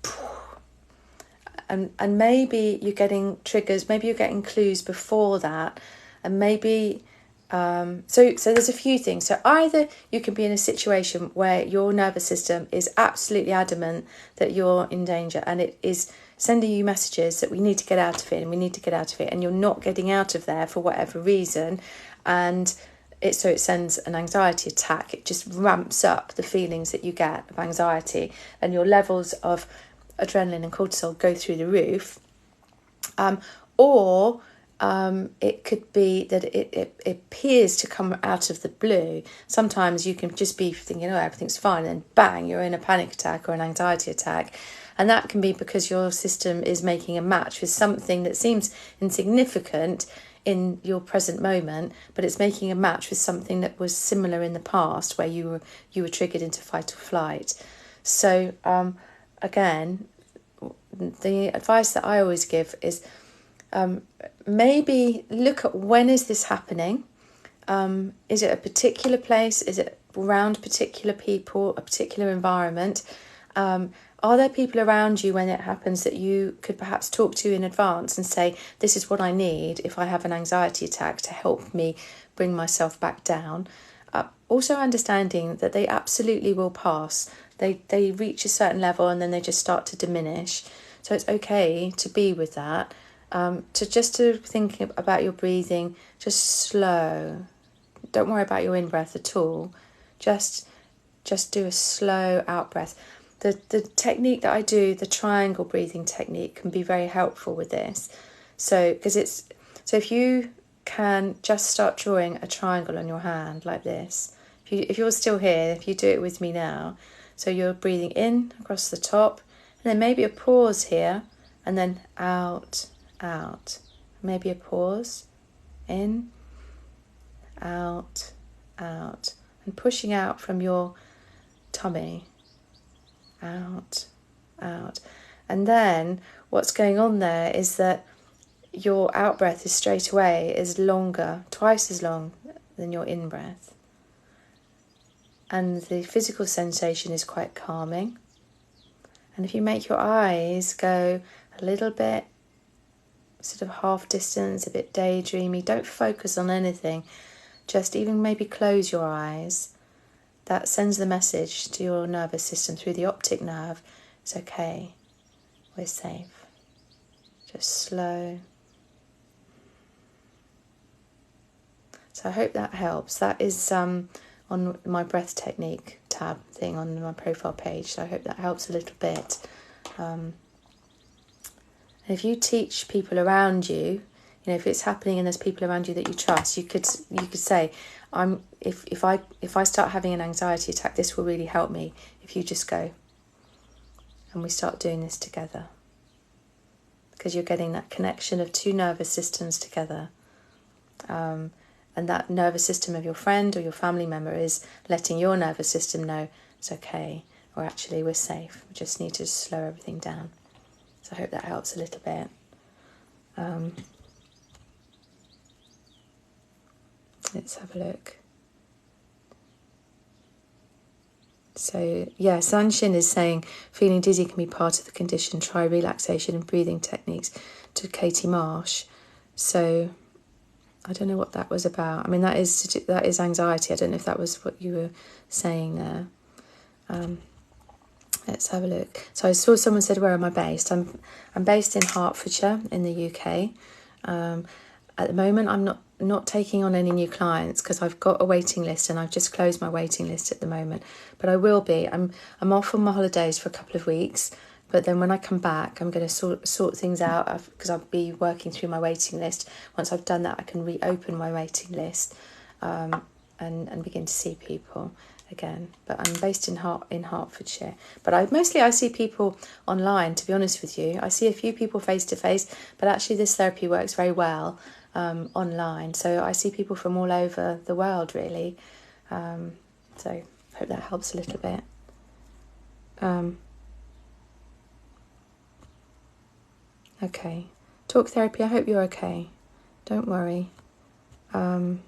And maybe you're getting triggers, maybe you're getting clues before that, and maybe... So there's a few things. So either you can be in a situation where your nervous system is absolutely adamant that you're in danger and it is sending you messages that we need to get out of it and we need to get out of it, and you're not getting out of there for whatever reason, and it sends an anxiety attack. It just ramps up the feelings that you get of anxiety, and your levels of adrenaline and cortisol go through the roof. Or it could be that it appears to come out of the blue. Sometimes you can just be thinking, oh, everything's fine, and then bang, you're in a panic attack or an anxiety attack. And that can be because your system is making a match with something that seems insignificant in your present moment, but it's making a match with something that was similar in the past where you were triggered into fight or flight. So again, the advice that I always give is maybe look at when is this happening. Is it a particular place? Is it around particular people, a particular environment? Are there people around you when it happens that you could perhaps talk to in advance and say, this is what I need if I have an anxiety attack to help me bring myself back down? Also understanding that they absolutely will pass. They reach a certain level and then they just start to diminish. So it's okay to be with that. To think about your breathing, just slow. Don't worry about your in-breath at all. Just do a slow out-breath. The technique that I do, the triangle breathing technique, can be very helpful with this. So if you can just start drawing a triangle on your hand like this. If you're still here, if you do it with me now, so you're breathing in across the top, and then maybe a pause here, and then out, out. Maybe a pause, in, out, out, and pushing out from your tummy, out, out. And then what's going on there is that your out breath is straight away is longer, twice as long than your in breath. And the physical sensation is quite calming. And if you make your eyes go a little bit sort of half distance, a bit daydreamy, don't focus on anything, just even maybe close your eyes. That sends the message to your nervous system through the optic nerve. It's okay, we're safe. Just slow. So I hope that helps. That is on my breath technique tab thing on my profile page. So I hope that helps a little bit. And if you teach people around you, if it's happening and there's people around you that you trust, you could say, if I start having an anxiety attack, this will really help me if you just go. And we start doing this together. Because you're getting that connection of two nervous systems together. And that nervous system of your friend or your family member is letting your nervous system know it's okay, or actually we're safe. We just need to slow everything down. So I hope that helps a little bit. Let's have a look. So, yeah, Sanshin is saying feeling dizzy can be part of the condition. Try relaxation and breathing techniques, to Katie Marsh. So I don't know what that was about. I mean, that is anxiety. I don't know if that was what you were saying there. Let's have a look. So I saw someone said, where am I based? I'm based in Hertfordshire in the UK. At the moment, I'm not taking on any new clients because I've got a waiting list and I've just closed my waiting list at the moment. But I will be. I'm off on my holidays for a couple of weeks. But then when I come back, I'm going to sort things out because I'll be working through my waiting list. Once I've done that, I can reopen my waiting list and begin to see people. again, but I'm based in Hertfordshire. But I see people online, to be honest with you. I see a few people face to face, but actually this therapy works very well online. So I see people from all over the world, really. So I hope that helps a little bit. Okay. Talk therapy, I hope you're okay. Don't worry. Let's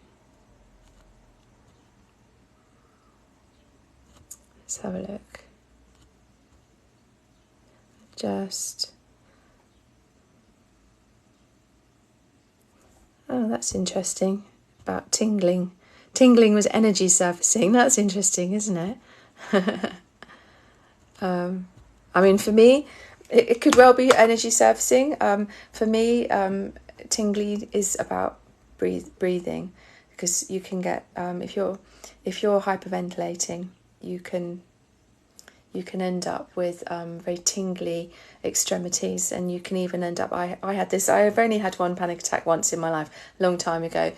have a look. Oh, that's interesting. About tingling. Tingling was energy surfacing. That's interesting, isn't it? I mean, for me, it could well be energy surfacing. For me, tingly is about breathing, because you can get if you're hyperventilating, you can end up with very tingly extremities, and you can even end up. I've only had one panic attack once in my life, a long time ago.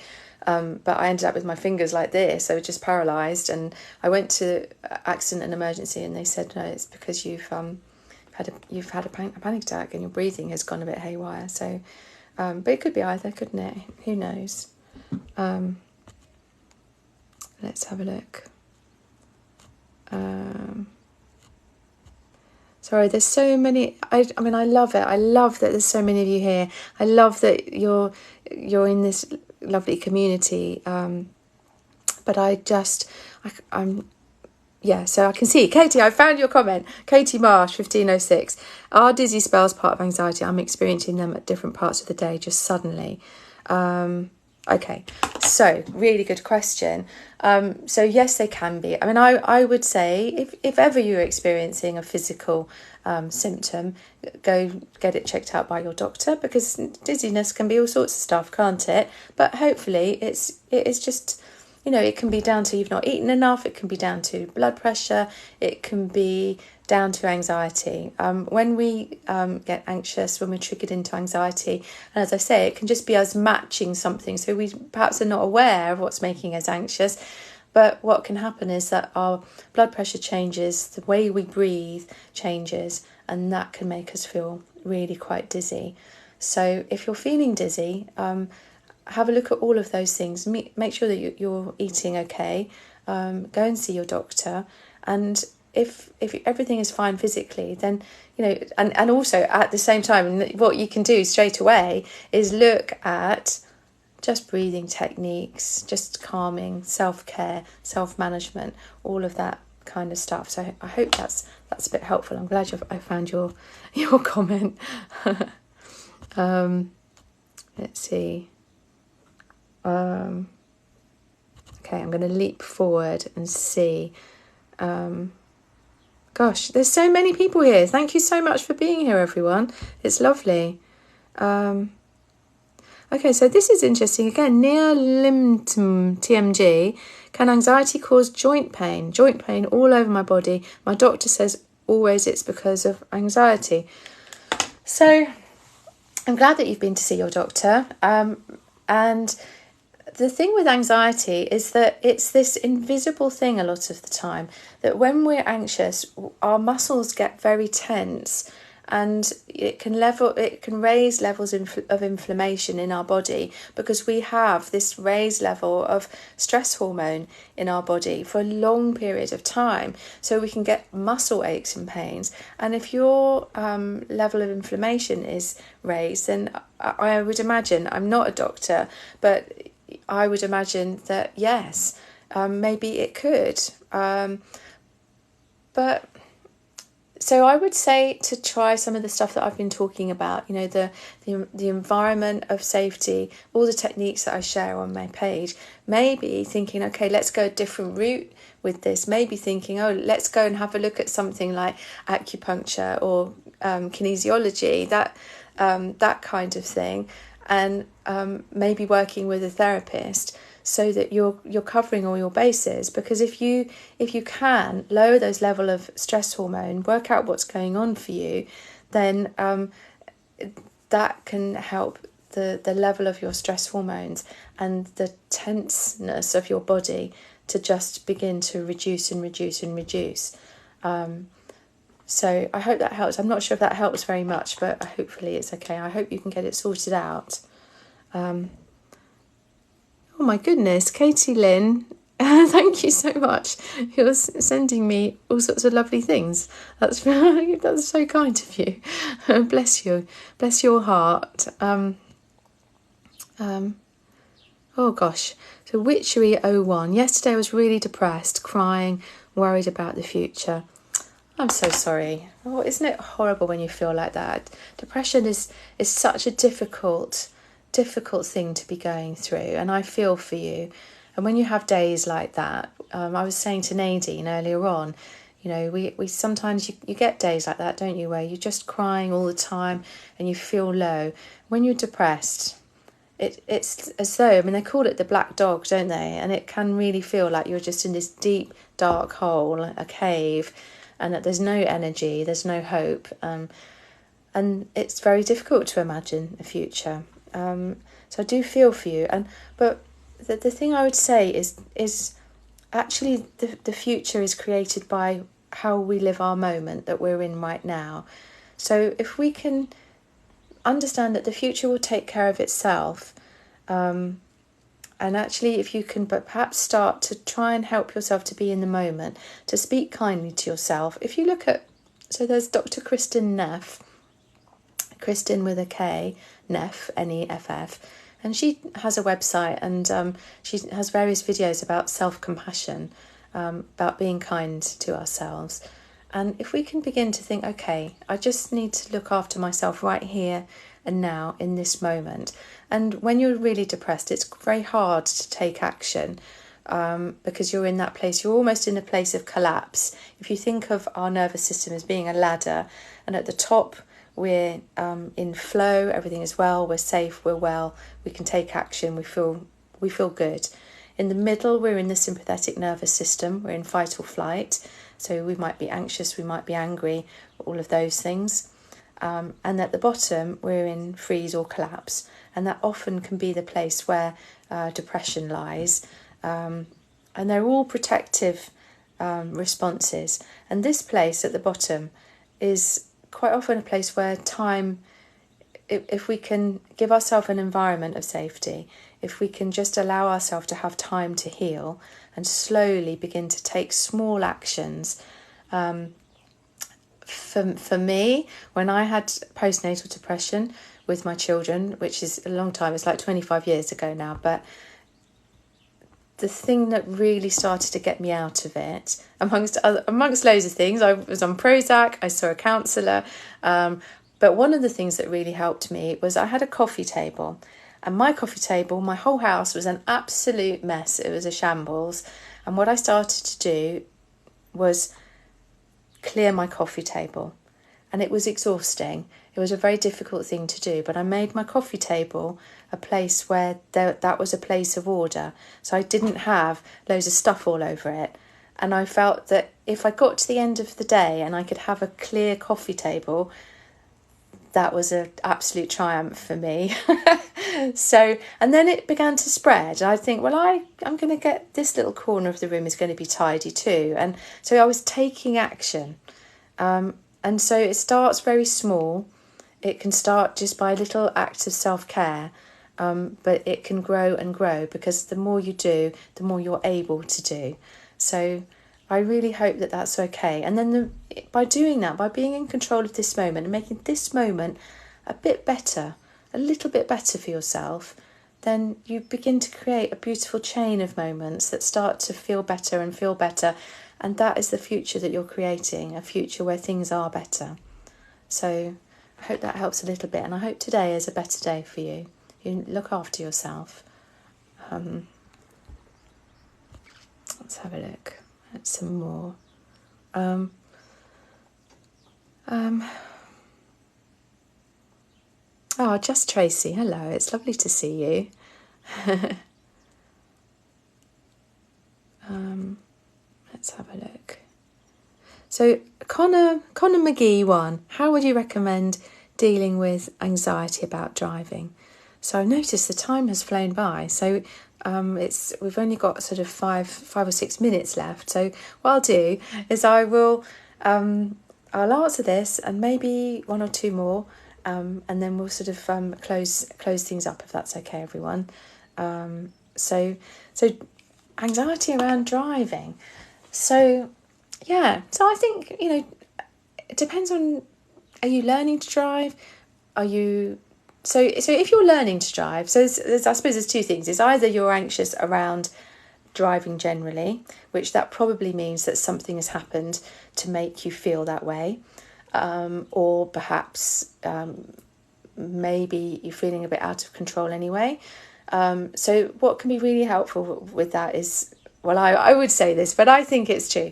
But I ended up with my fingers like this, so just paralysed. And I went to accident and emergency, and they said, no, it's because you've had a panic attack and your breathing has gone a bit haywire. So, but it could be either, couldn't it? Who knows? Let's have a look. Sorry, there's so many. I mean, I love it. I love that there's so many of you here. I love that you're in this lovely community. But so I can see. Katie, I found your comment. Katie Marsh, 1506. Are dizzy spells part of anxiety? I'm experiencing them at different parts of the day, just suddenly. Okay, so really good question. So yes, they can be. I mean, I would say if ever you're experiencing a physical symptom, go get it checked out by your doctor, because dizziness can be all sorts of stuff, can't it? But hopefully it is just, it can be down to you've not eaten enough, it can be down to blood pressure, it can be down to anxiety. When we get anxious, when we're triggered into anxiety, and as I say, it can just be us matching something. So we perhaps are not aware of what's making us anxious. But what can happen is that our blood pressure changes, the way we breathe changes, and that can make us feel really quite dizzy. So if you're feeling dizzy, have a look at all of those things. Make sure that you're eating okay. Go and see your doctor. And if everything is fine physically, then, and also at the same time, what you can do straight away is look at just breathing techniques, just calming, self-care, self-management, all of that kind of stuff. So I hope that's a bit helpful. I'm glad I found your comment. Let's see. Okay, I'm going to leap forward and see. Gosh, there's so many people here. Thank you so much for being here, everyone. It's lovely. Okay, so this is interesting. Again, near Limtum TMG. Can anxiety cause joint pain? Joint pain all over my body. My doctor says always it's because of anxiety. So I'm glad that you've been to see your doctor. And the thing with anxiety is that it's this invisible thing a lot of the time, that when we're anxious, our muscles get very tense, and it can raise levels of inflammation in our body, because we have this raised level of stress hormone in our body for a long period of time. So we can get muscle aches and pains. And if your level of inflammation is raised, then I would imagine, I'm not a doctor, but I would imagine that yes, maybe it could. But so I would say to try some of the stuff that I've been talking about, the environment of safety, all the techniques that I share on my page. Maybe thinking, okay, let's go a different route with this. Maybe thinking, let's go and have a look at something like acupuncture or kinesiology, that kind of thing. And maybe working with a therapist, so that you're covering all your bases. Because if you can lower those level of stress hormone, work out what's going on for you, then that can help the level of your stress hormones and the tenseness of your body to just begin to reduce and reduce and reduce. So I hope that helps. I'm not sure if that helps very much, but hopefully it's okay. I hope you can get it sorted out. Oh my goodness, Katie Lynn, thank you so much. You're sending me all sorts of lovely things. That's so kind of you. Bless you. Bless your heart. Oh gosh. So Witchery 01. Yesterday I was really depressed, crying, worried about the future. I'm so sorry. Oh, isn't it horrible when you feel like that? Depression is such a difficult thing to be going through, and I feel for you. And when you have days like that, I was saying to Nadine earlier on, you know, we sometimes you get days like that, don't you, where you're just crying all the time and you feel low. When you're depressed, it's as though, I mean, they call it the black dog, don't they? And it can really feel like you're just in this deep, dark hole, a cave, and that there's no energy, there's no hope. And it's very difficult to imagine a future. So I do feel for you. But the thing I would say is actually the future is created by how we live our moment that we're in right now. So if we can understand that the future will take care of itself, and actually if you can perhaps start to try and help yourself to be in the moment, to speak kindly to yourself. If you look at, so there's Dr. Kristin Neff, Kristin with a K, Neff, Neff, and she has a website, and she has various videos about self-compassion, about being kind to ourselves. And if we can begin to think, okay, I just need to look after myself right here and now in this moment. And when you're really depressed, it's very hard to take action, because you're in that place, you're almost in a place of collapse. If you think of our nervous system as being a ladder, and at the top we're in flow, everything is well, we're safe, we're well, we can take action, we feel good. In the middle, we're in the sympathetic nervous system, we're in fight or flight, so we might be anxious, we might be angry, all of those things. And at the bottom, we're in freeze or collapse, and that often can be the place where depression lies. And they're all protective responses. And this place at the bottom is quite often a place where time, if we can give ourselves an environment of safety, if we can just allow ourselves to have time to heal and slowly begin to take small actions. For me, when I had postnatal depression with my children, which is a long time, it's like 25 years ago now, but the thing that really started to get me out of it, amongst loads of things, I was on Prozac, I saw a counsellor, but one of the things that really helped me was I had a coffee table, and my coffee table, my whole house was an absolute mess. It was a shambles, and what I started to do was clear my coffee table, and it was exhausting. It was a very difficult thing to do, but I made my coffee table a place where that was a place of order, so I didn't have loads of stuff all over it. And I felt that if I got to the end of the day and I could have a clear coffee table, that was an absolute triumph for me. So, and then it began to spread. I think, well, I'm going to get this little corner of the room is going to be tidy too. And so I was taking action. And so it starts very small. It can start just by little acts of self-care, but it can grow and grow, because the more you do, the more you're able to do. So I really hope that that's okay. And then by doing that, by being in control of this moment and making this moment a bit better, a little bit better for yourself, then you begin to create a beautiful chain of moments that start to feel better and feel better. And that is the future that you're creating, a future where things are better. So I hope that helps a little bit. And I hope today is a better day for you. You look after yourself. Let's have a look at some more. Oh, Just Tracy, hello. It's lovely to see you. Let's have a look. So Connor McGee 1, how would you recommend dealing with anxiety about driving? So I've noticed the time has flown by. So we've only got sort of 5 or 6 minutes left. So what I'll do is I'll answer this and maybe one or two more, and then we'll sort of close things up, if that's okay, everyone. So anxiety around driving. So yeah, so I think, it depends on, are you learning to drive? Are you, so if you're learning to drive, so I suppose there's two things. It's either you're anxious around driving generally, which that probably means that something has happened to make you feel that way, or perhaps maybe you're feeling a bit out of control anyway. So what can be really helpful with that is, well, I would say this, but I think it's true.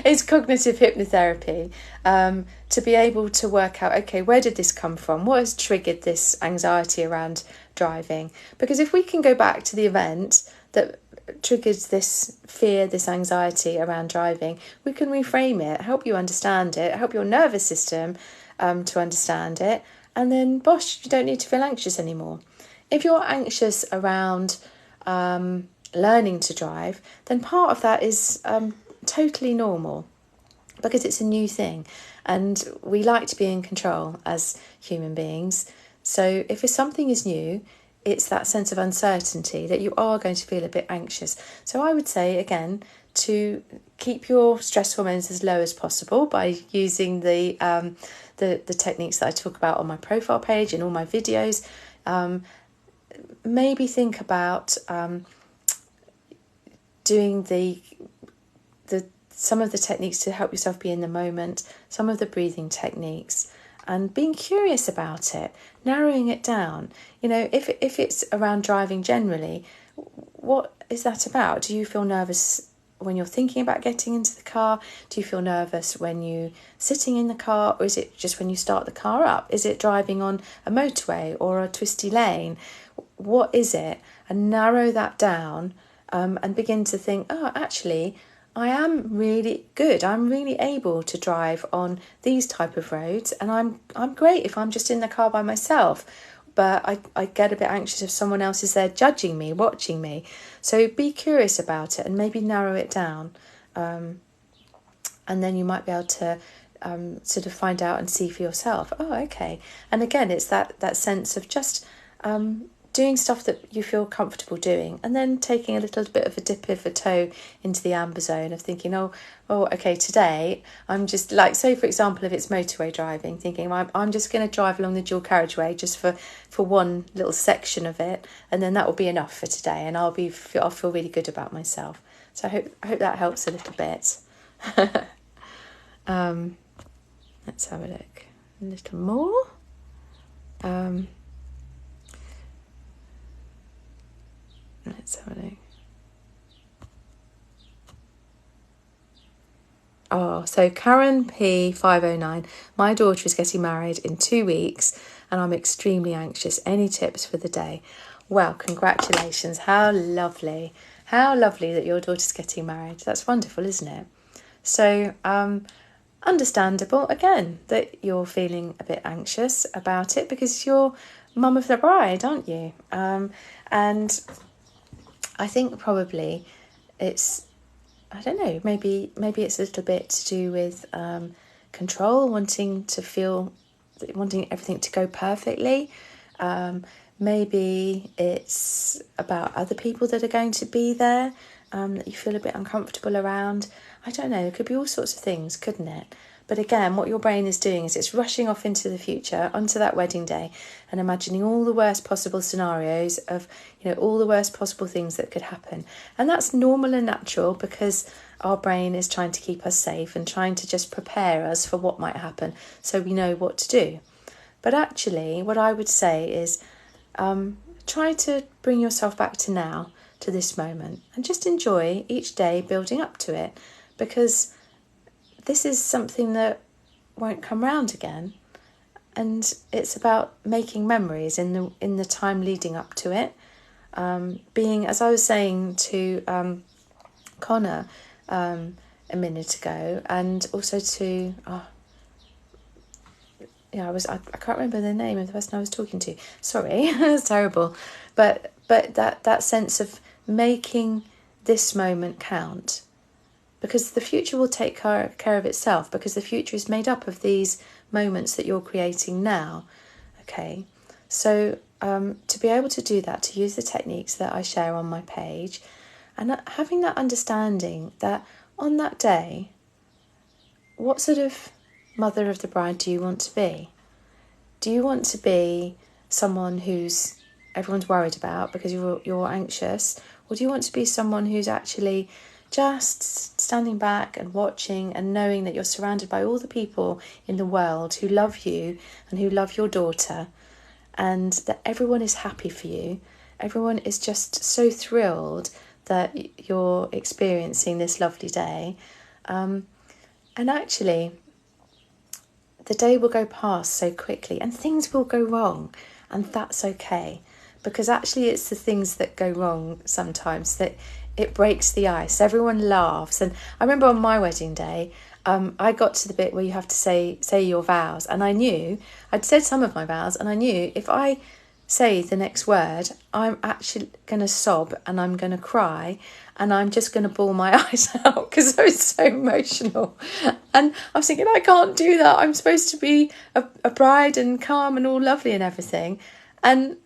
It's cognitive hypnotherapy, to be able to work out, okay, where did this come from? What has triggered this anxiety around driving? Because if we can go back to the event that triggers this fear, this anxiety around driving, we can reframe it, help you understand it, help your nervous system to understand it, and then, bosh, you don't need to feel anxious anymore. If you're anxious around learning to drive, then part of that is totally normal, because it's a new thing and we like to be in control as human beings. So if something is new, it's that sense of uncertainty that you are going to feel a bit anxious. So I would say, again, to keep your stress hormones as low as possible by using the techniques that I talk about on my profile page and all my videos. Maybe think about doing some of the techniques to help yourself be in the moment, some of the breathing techniques, and being curious about it, narrowing it down. If it's around driving generally, what is that about? Do you feel nervous when you're thinking about getting into the car? Do you feel nervous when you're sitting in the car? Or is it just when you start the car up? Is it driving on a motorway or a twisty lane? What is it? And narrow that down, and begin to think, oh, actually, I am really good. I'm really able to drive on these type of roads, and I'm great if I'm just in the car by myself. But I get a bit anxious if someone else is there judging me, watching me. So be curious about it and maybe narrow it down. And then you might be able to sort of find out and see for yourself, oh, okay. And again, it's that sense of just doing stuff that you feel comfortable doing, and then taking a little bit of a dip of a toe into the amber zone of thinking, oh, okay, today I'm just like, say for example, if it's motorway driving, thinking I'm just going to drive along the dual carriageway just for one little section of it, and then that will be enough for today, and I'll feel really good about myself. So I hope that helps a little bit. Let's have a look a little more. Let's have a look. Oh, so Karen P509, my daughter is getting married in 2 weeks and I'm extremely anxious. Any tips for the day? Well, congratulations. How lovely. How lovely that your daughter's getting married. That's wonderful, isn't it? So, understandable, again, that you're feeling a bit anxious about it because you're mum of the bride, aren't you? And I think probably it's, I don't know, maybe it's a little bit to do with control, wanting everything to go perfectly. Maybe it's about other people that are going to be there that you feel a bit uncomfortable around. I don't know, it could be all sorts of things, couldn't it? But again, what your brain is doing is it's rushing off into the future, onto that wedding day, and imagining all the worst possible scenarios of, all the worst possible things that could happen. And that's normal and natural because our brain is trying to keep us safe and trying to just prepare us for what might happen so we know what to do. But actually, what I would say is try to bring yourself back to now, to this moment, and just enjoy each day building up to it, because this is something that won't come round again, and it's about making memories in the time leading up to it. Being, as I was saying to Connor a minute ago, and also to yeah, I can't remember the name of the person I was talking to. Sorry, it's terrible. But that sense of making this moment count, because the future will take care of itself, because the future is made up of these moments that you're creating now. Okay, so to be able to do that, to use the techniques that I share on my page, and having that understanding that on that day, what sort of mother of the bride do you want to be? Do you want to be someone who's everyone's worried about because you're anxious, or do you want to be someone who's actually just standing back and watching and knowing that you're surrounded by all the people in the world who love you and who love your daughter, and that everyone is happy for you? Everyone is just so thrilled that you're experiencing this lovely day. And actually, the day will go past so quickly and things will go wrong, and that's okay, because actually it's the things that go wrong sometimes that it breaks the ice. Everyone laughs. And I remember on my wedding day, I got to the bit where you have to say your vows, and I knew I'd said some of my vows, and I knew if I say the next word, I'm actually going to sob and I'm going to cry and I'm just going to bawl my eyes out because I was so emotional. And I was thinking, I can't do that. I'm supposed to be a bride and calm and all lovely and everything. And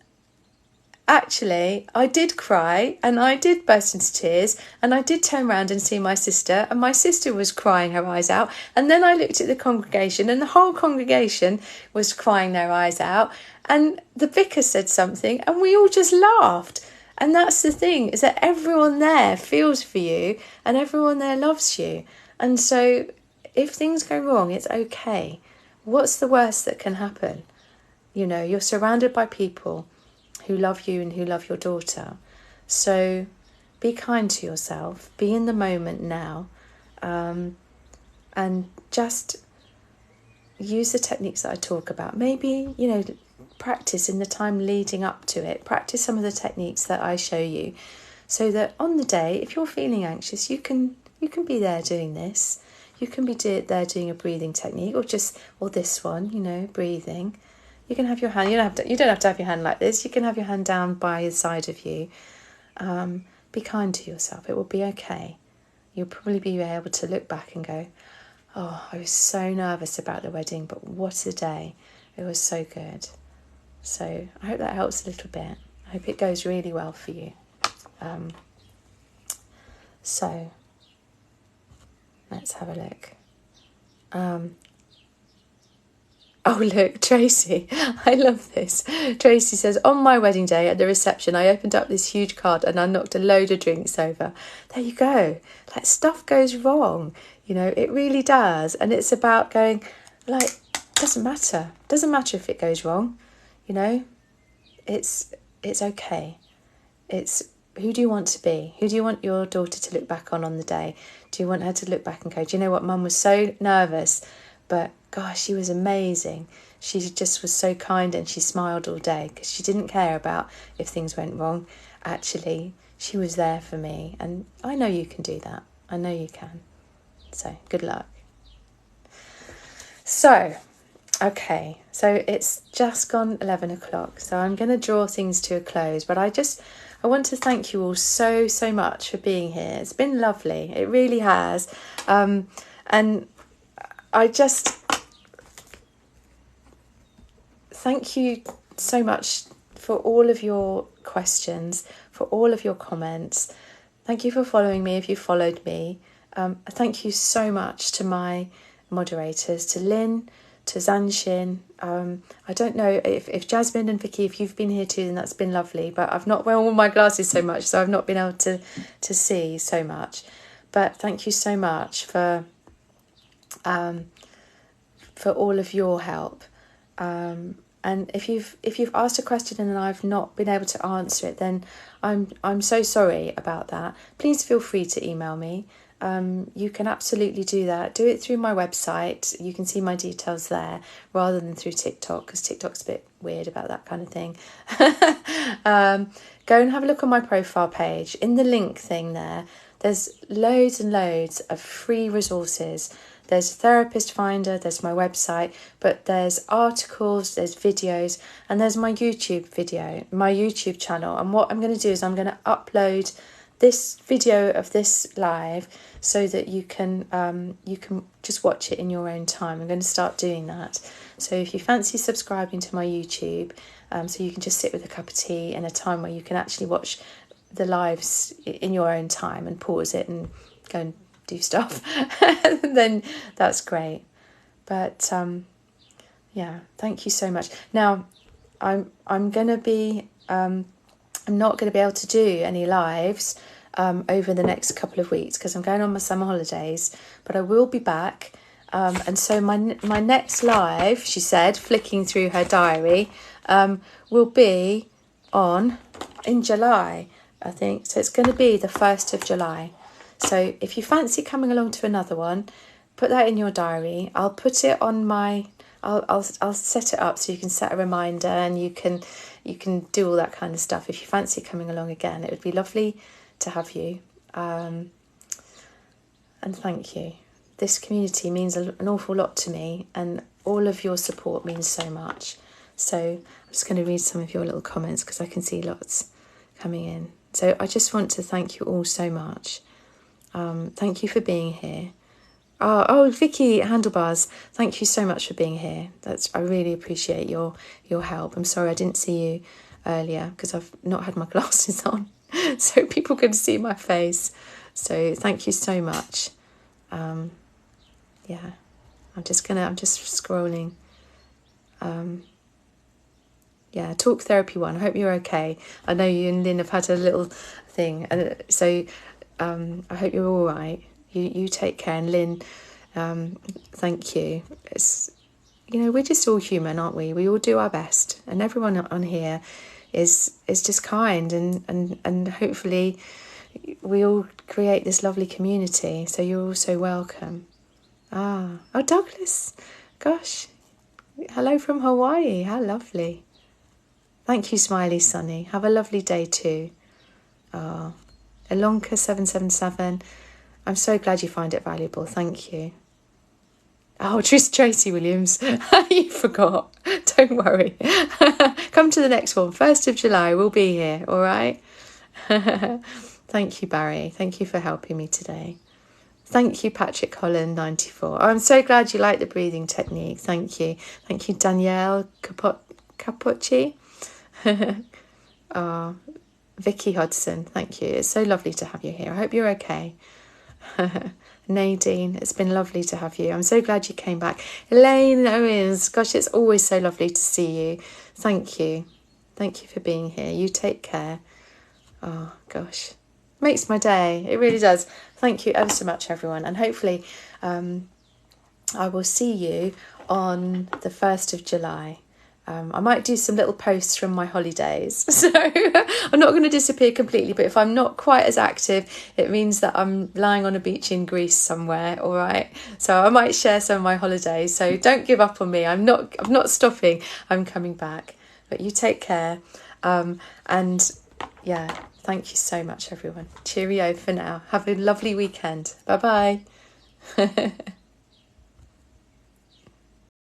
actually, I did cry and I did burst into tears, and I did turn around and see my sister, and my sister was crying her eyes out. And then I looked at the congregation, and the whole congregation was crying their eyes out. And the vicar said something and we all just laughed. And that's the thing, is that everyone there feels for you and everyone there loves you. And so if things go wrong, it's okay. What's the worst that can happen? You know, you're surrounded by people who love you and who love your daughter. So be kind to yourself, be in the moment now, and just use the techniques that I talk about. Maybe, you know, practice in the time leading up to it. Practice some of the techniques that I show you, so that on the day, if you're feeling anxious, you can be there doing this. You can be there doing a breathing technique, or this one, you know, breathing. You can have your hand, you don't have to have your hand like this. You can have your hand down by the side of you. Be kind to yourself. It will be okay. You'll probably be able to look back and go, oh, I was so nervous about the wedding, but what a day. It was so good. So I hope that helps a little bit. I hope it goes really well for you. So let's have a look. Oh, look, Tracy. I love this. Tracy says, on my wedding day at the reception, I opened up this huge card and I knocked a load of drinks over. There you go. Like, stuff goes wrong. You know, it really does. And it's about going, like, doesn't matter. Doesn't matter if it goes wrong. You know, it's okay. It's, who do you want to be? Who do you want your daughter to look back on the day? Do you want her to look back and go, do you know what, Mum was so nervous, but gosh, she was amazing. She just was so kind and she smiled all day because she didn't care about if things went wrong. Actually, she was there for me, and I know you can do that. I know you can. So good luck. So, okay, so it's just gone 11 o'clock, so I'm going to draw things to a close, but I want to thank you all so much for being here. It's been lovely. It really has. And I just thank you so much for all of your questions, for all of your comments. Thank you for following me if you followed me. Thank you so much to my moderators, to Lynn, to Zanshin. I don't know if Jasmine and Vicky, if you've been here too, then that's been lovely. But I've not worn my glasses so much, so I've not been able to see so much. But thank you so much for all of your help. And if you've asked a question and I've not been able to answer it, then I'm so sorry about that. Please feel free to email me. You can absolutely do that. Do it through my website. You can see my details there rather than through TikTok, because TikTok's a bit weird about that kind of thing. Go and have a look on my profile page. In the link thing there's loads and loads of free resources There's a therapist finder, there's my website, but there's articles, there's videos, and there's my YouTube channel. And what I'm going to do is I'm going to upload this video of this live so that you can just watch it in your own time. I'm going to start doing that. So if you fancy subscribing to my YouTube, so you can just sit with a cup of tea in a time where you can actually watch the lives in your own time and pause it and go and do stuff, then that's great. But yeah, thank you so much. Now I'm gonna be I'm not going to be able to do any lives over the next couple of weeks because I'm going on my summer holidays, but I will be back. And so my next live, she said, flicking through her diary, will be in July, I think. So it's going to be the 1st of July. So if you fancy coming along to another one, put that in your diary. I'll put it on my... I'll set it up so you can set a reminder and you can do all that kind of stuff. If you fancy coming along again, it would be lovely to have you. And thank you. This community means an awful lot to me, and all of your support means so much. So I'm just going to read some of your little comments because I can see lots coming in. So I just want to thank you all so much. Thank you for being here. Oh, Vicky Handlebars, thank you so much for being here. I really appreciate your help. I'm sorry I didn't see you earlier because I've not had my glasses on, so people can see my face. So thank you so much. Yeah, I'm just scrolling. Yeah, Talk Therapy 1. I hope you're okay. I know you and Lynn have had a little thing, so I hope you're all right. You take care, and Lynn, thank you. It's, we're just all human, aren't we? We all do our best, and everyone on here is just kind, and hopefully we all create this lovely community. So you're also welcome. Oh, Douglas, gosh, hello from Hawaii. How lovely. Thank you, Smiley Sunny. Have a lovely day too. Oh, Elonka 777. I'm so glad you find it valuable. Thank you. Oh, Tracy Williams. You forgot. Don't worry. Come to the next one. 1st of July. We'll be here. All right. Thank you, Barry. Thank you for helping me today. Thank you, Patrick Holland 94. Oh, I'm so glad you like the breathing technique. Thank you. Thank you, Danielle Capocci. Oh, Vicky Hodson. Thank you. It's so lovely to have you here. I hope you're okay. Nadine, it's been lovely to have you. I'm so glad you came back. Elaine Owens, gosh, it's always so lovely to see you. Thank you. Thank you for being here. You take care. Oh, gosh. Makes my day. It really does. Thank you ever so much, everyone. And hopefully I will see you on the 1st of July. I might do some little posts from my holidays. So I'm not going to disappear completely, but if I'm not quite as active, it means that I'm lying on a beach in Greece somewhere, all right? So I might share some of my holidays. So don't give up on me. I'm not stopping. I'm coming back. But you take care. And yeah, thank you so much, everyone. Cheerio for now. Have a lovely weekend. Bye-bye.